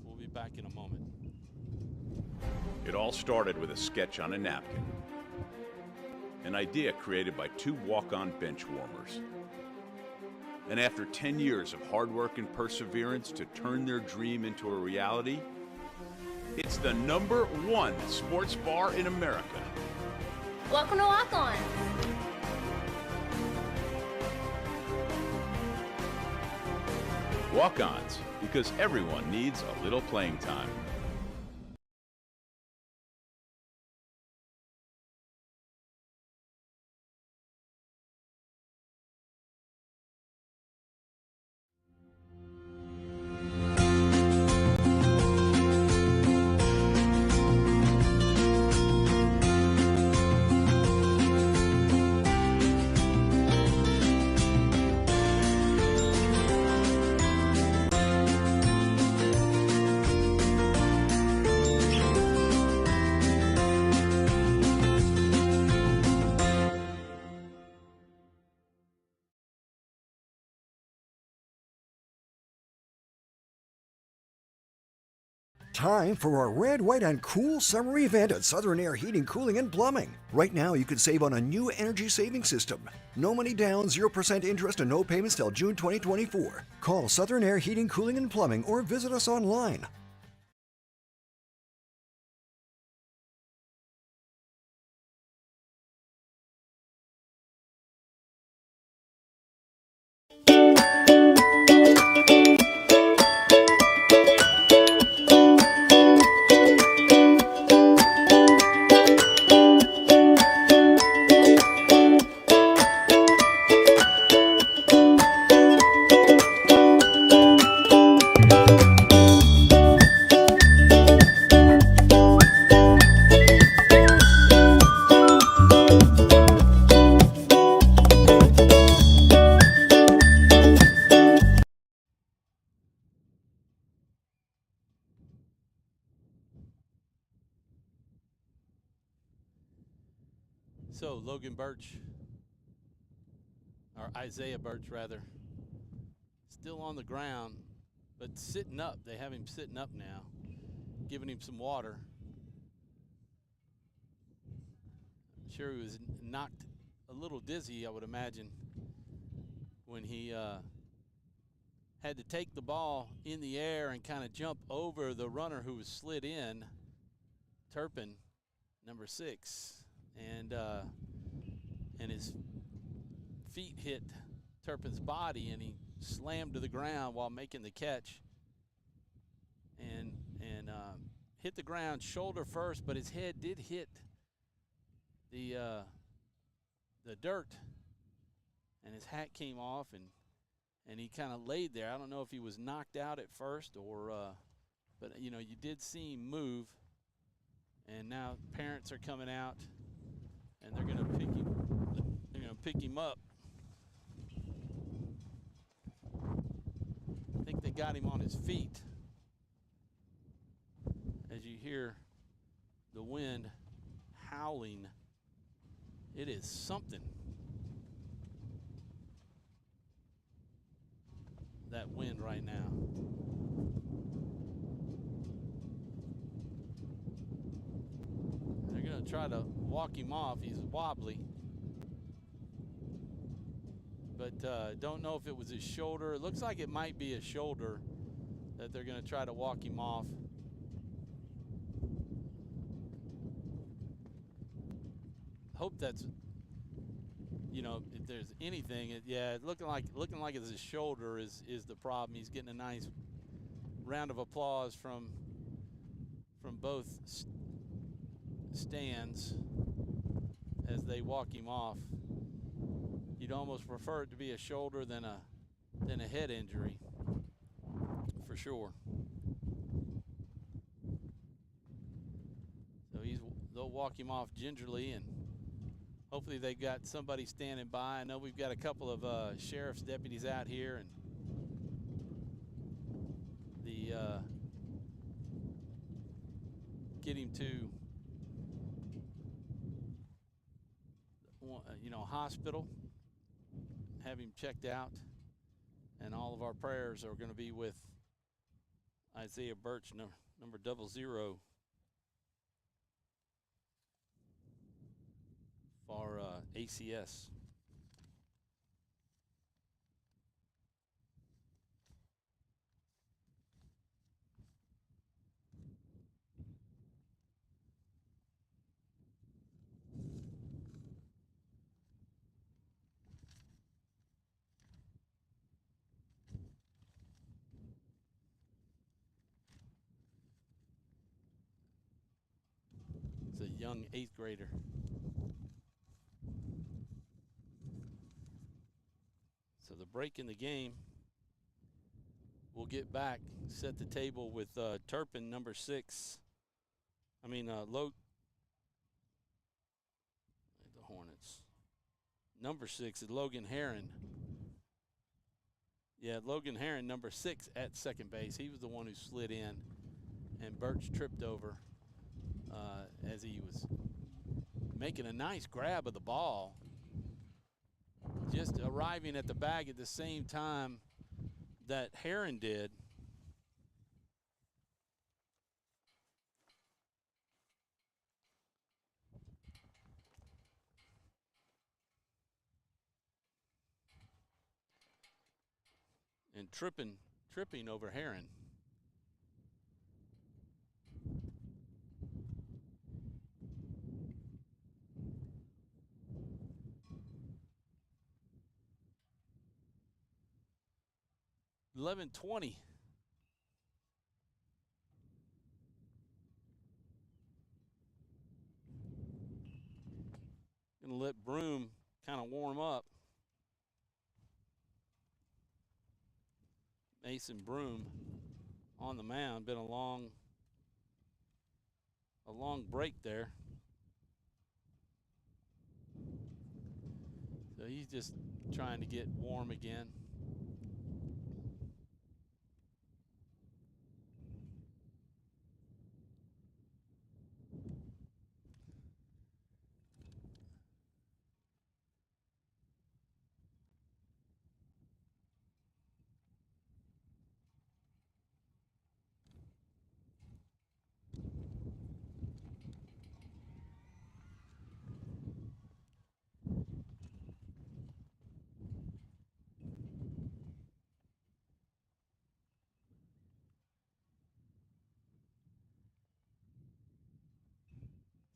We'll be back in a moment. It all started with a sketch on a napkin. An idea created by two walk-on bench warmers. And after 10 years of hard work and perseverance to turn their dream into a reality, it's the #1 sports bar in America. Welcome to Walk On. Walk-ons, because everyone needs a little playing time. Time for our red, white, and cool summer event at Southern Air Heating, Cooling, and Plumbing. Right now, you can save on a new energy saving system. No money down, 0% interest, and no payments till June 2024. Call Southern Air Heating, Cooling, and Plumbing or visit us online. So Logan Birch, or Isaiah Birch rather, still on the ground, but sitting up. They have him sitting up now, giving him some water. I'm sure he was knocked a little dizzy, I would imagine, when he had to take the ball in the air and kind of jump over the runner who was slid in, Turpin, number 6. And his feet hit Turpin's body, and he slammed to the ground while making the catch, and hit the ground shoulder first, but his head did hit the dirt, and his hat came off, and he kind of laid there. I don't know if he was knocked out at first or, but you know, you did see him move, and now parents are coming out. And they're gonna pick him up. think they got him on his feet. As you hear the wind howling, it is something. That wind right now. They're going to try to walk him off. He's wobbly. But don't know if it was his shoulder. It looks like it might be his shoulder that they're going to try to walk him off. Hope that's, you know, if there's anything, looking like it's his shoulder is the problem. He's getting a nice round of applause from both stands as they walk him off. You'd almost prefer it to be a shoulder than a head injury, for sure. So they'll walk him off gingerly, and hopefully they've got somebody standing by. I know we've got a couple of sheriff's deputies out here, and the get him to hospital, have him checked out, and all of our prayers are going to be with Isaiah Birch, number 00, for ACS. It's a young 8th grader. So the break in the game, we'll get back, set the table with Turpin, number 6. The Hornets. Number 6 is Logan Heron. Yeah, Logan Heron, number 6 at second base. He was the one who slid in, and Birch tripped over as he was making a nice grab of the ball, just arriving at the bag at the same time that Heron did. And tripping over Heron. $11:20. Gonna let Broom kind of warm up. Mason Broom on the mound. Been a long break there. So he's just trying to get warm again.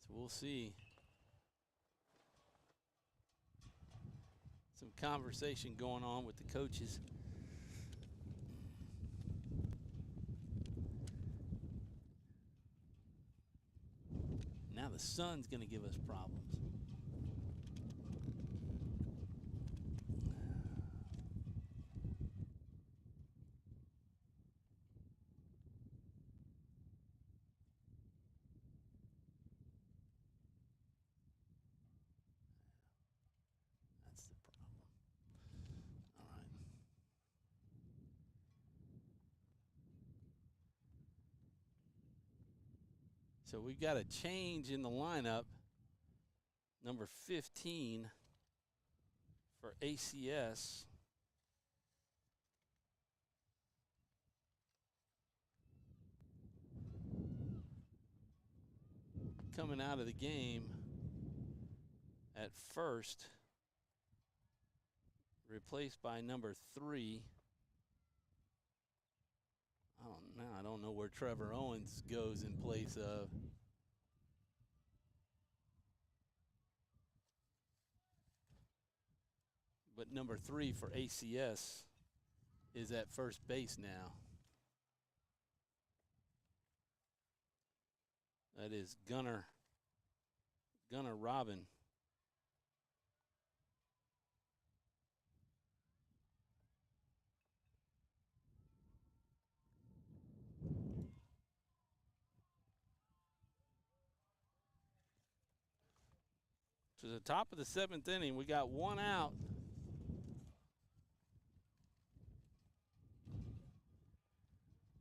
So we'll see. Some conversation going on with the coaches. Now the sun's going to give us problems. That's the problem. All right. So we've got a change in the lineup. Number 15 for ACS. Coming out of the game at first, replaced by number 3. I don't know where Trevor Owens goes in place of. But number 3 for ACS is at first base now. That is Gunnar Robin. To the top of the 7th inning, we got 1 out.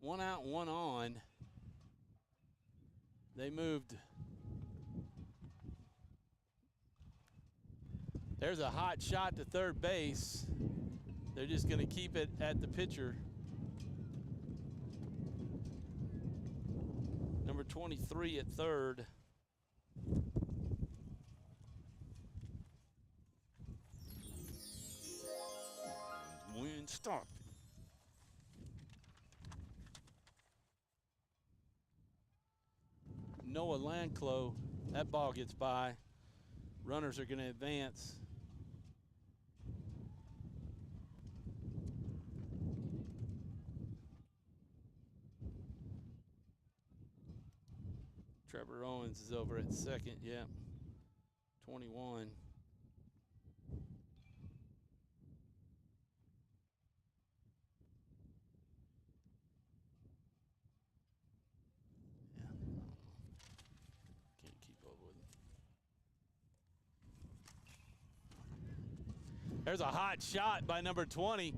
One out, 1 on. They moved. There's a hot shot to third base. They're just going to keep it at the pitcher. Number 23 at third. Wind stopped. Noah Landclough, that ball gets by. Runners are going to advance. Trevor Owens is over at second, yeah. 21. Can't keep up with him. There's a hot shot by number 20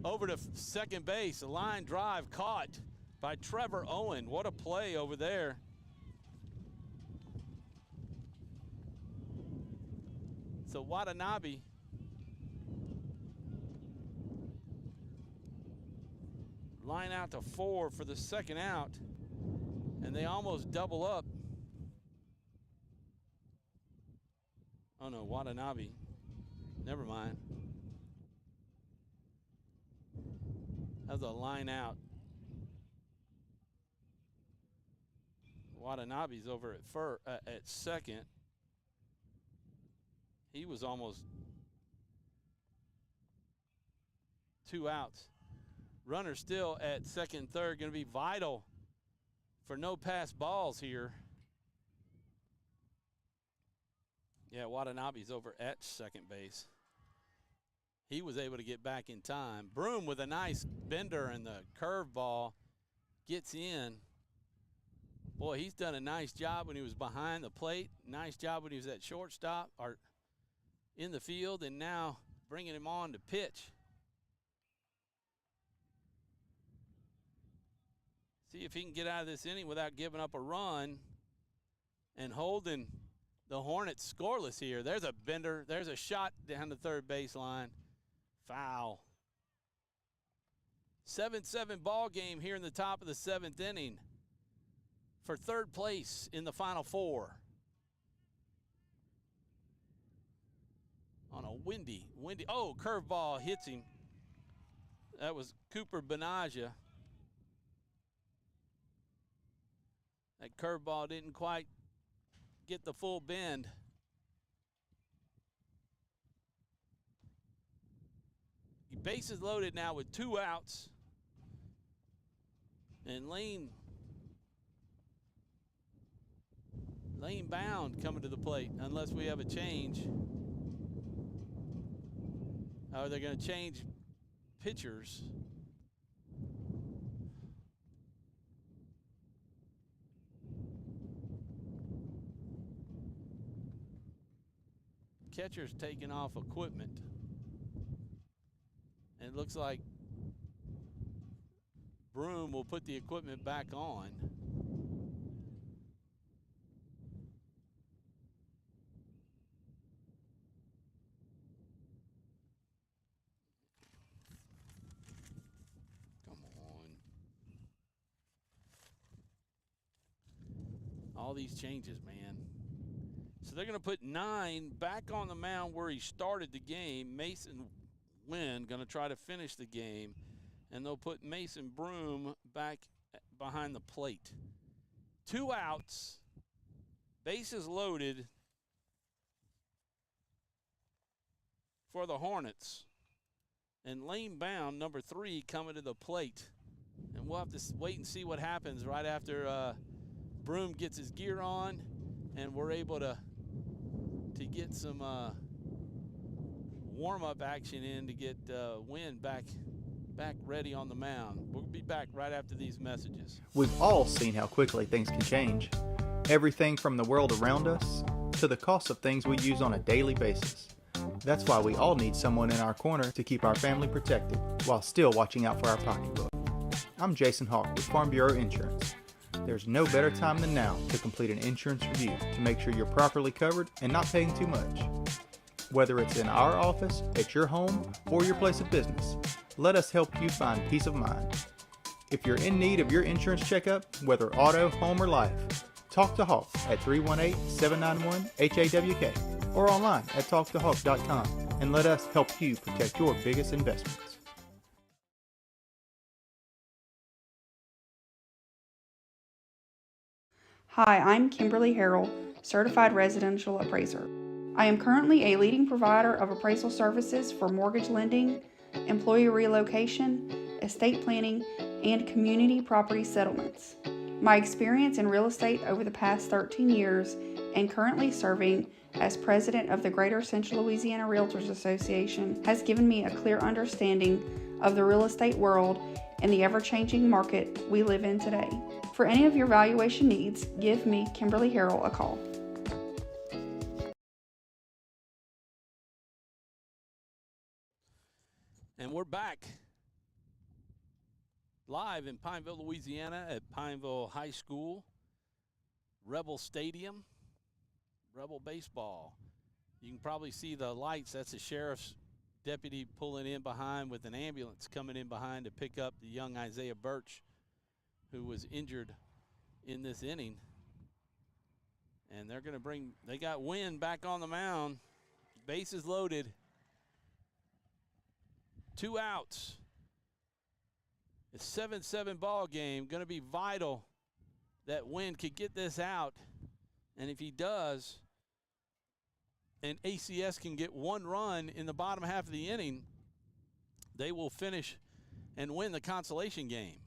over to second base. A line drive caught by Trevor Owen. What a play over there. So Watanabe line out to 4 for the second out, and they almost double up. Oh no, Watanabe. Never mind. That's a line out. Watanabe's over at second. He was almost 2 outs. Runner still at second and third, going to be vital for no pass balls here. Yeah, Watanabe's over at second base. He was able to get back in time. Broom with a nice bender, and the curveball gets in. Boy, he's done a nice job when he was behind the plate. Nice job when he was at shortstop or in the field, and now bringing him on to pitch. See if he can get out of this inning without giving up a run and holding the Hornets scoreless here. There's a bender. There's a shot down the third baseline. Foul. 7-7 ball game here in the top of the 7th inning for third place in the Final Four. On a windy, oh, curveball hits him. That was Cooper Benaja. That curveball didn't quite get the full bend. Bases loaded now with 2 outs. And Lane Bound coming to the plate unless we have a change. Oh, they're going to change pitchers. Catcher's taking off equipment. And it looks like Broom will put the equipment back on. all these changes, man. So they're going to put 9 back on the mound where he started the game. Mason Wynn going to try to finish the game, and they'll put Mason Broom back behind the plate. 2 outs, bases loaded for the Hornets. And Lane Bound, number 3, coming to the plate. And we'll have to wait and see what happens right after Broom gets his gear on, and we're able to get some warm-up action in to get Wynn back ready on the mound. We'll be back right after these messages. We've all seen how quickly things can change. Everything from the world around us to the cost of things we use on a daily basis. That's why we all need someone in our corner to keep our family protected while still watching out for our pocketbook. I'm Jason Hawk with Farm Bureau Insurance. There's no better time than now to complete an insurance review to make sure you're properly covered and not paying too much. Whether it's in our office, at your home, or your place of business, let us help you find peace of mind. If you're in need of your insurance checkup, whether auto, home, or life, talk to Hawk at 318-791-HAWK or online at talktohawk.com and let us help you protect your biggest investments. Hi, I'm Kimberly Harrell, Certified Residential Appraiser. I am currently a leading provider of appraisal services for mortgage lending, employee relocation, estate planning, and community property settlements. My experience in real estate over the past 13 years and currently serving as president of the Greater Central Louisiana Realtors Association has given me a clear understanding of the real estate world and the ever-changing market we live in today. For any of your valuation needs, give me, Kimberly Harrell, a call. And we're back live in Pineville, Louisiana at Pineville High School, Rebel Stadium, Rebel Baseball. You can probably see the lights. That's the sheriff's deputy pulling in behind with an ambulance coming in behind to pick up the young Isaiah Birch, who was injured in this inning. And they're going to they got Wynn back on the mound. Bases loaded. 2 outs. It's 7-7 ball game. Going to be vital that Wynn could get this out. And if he does, and ACS can get 1 run in the bottom half of the inning, they will finish and win the consolation game.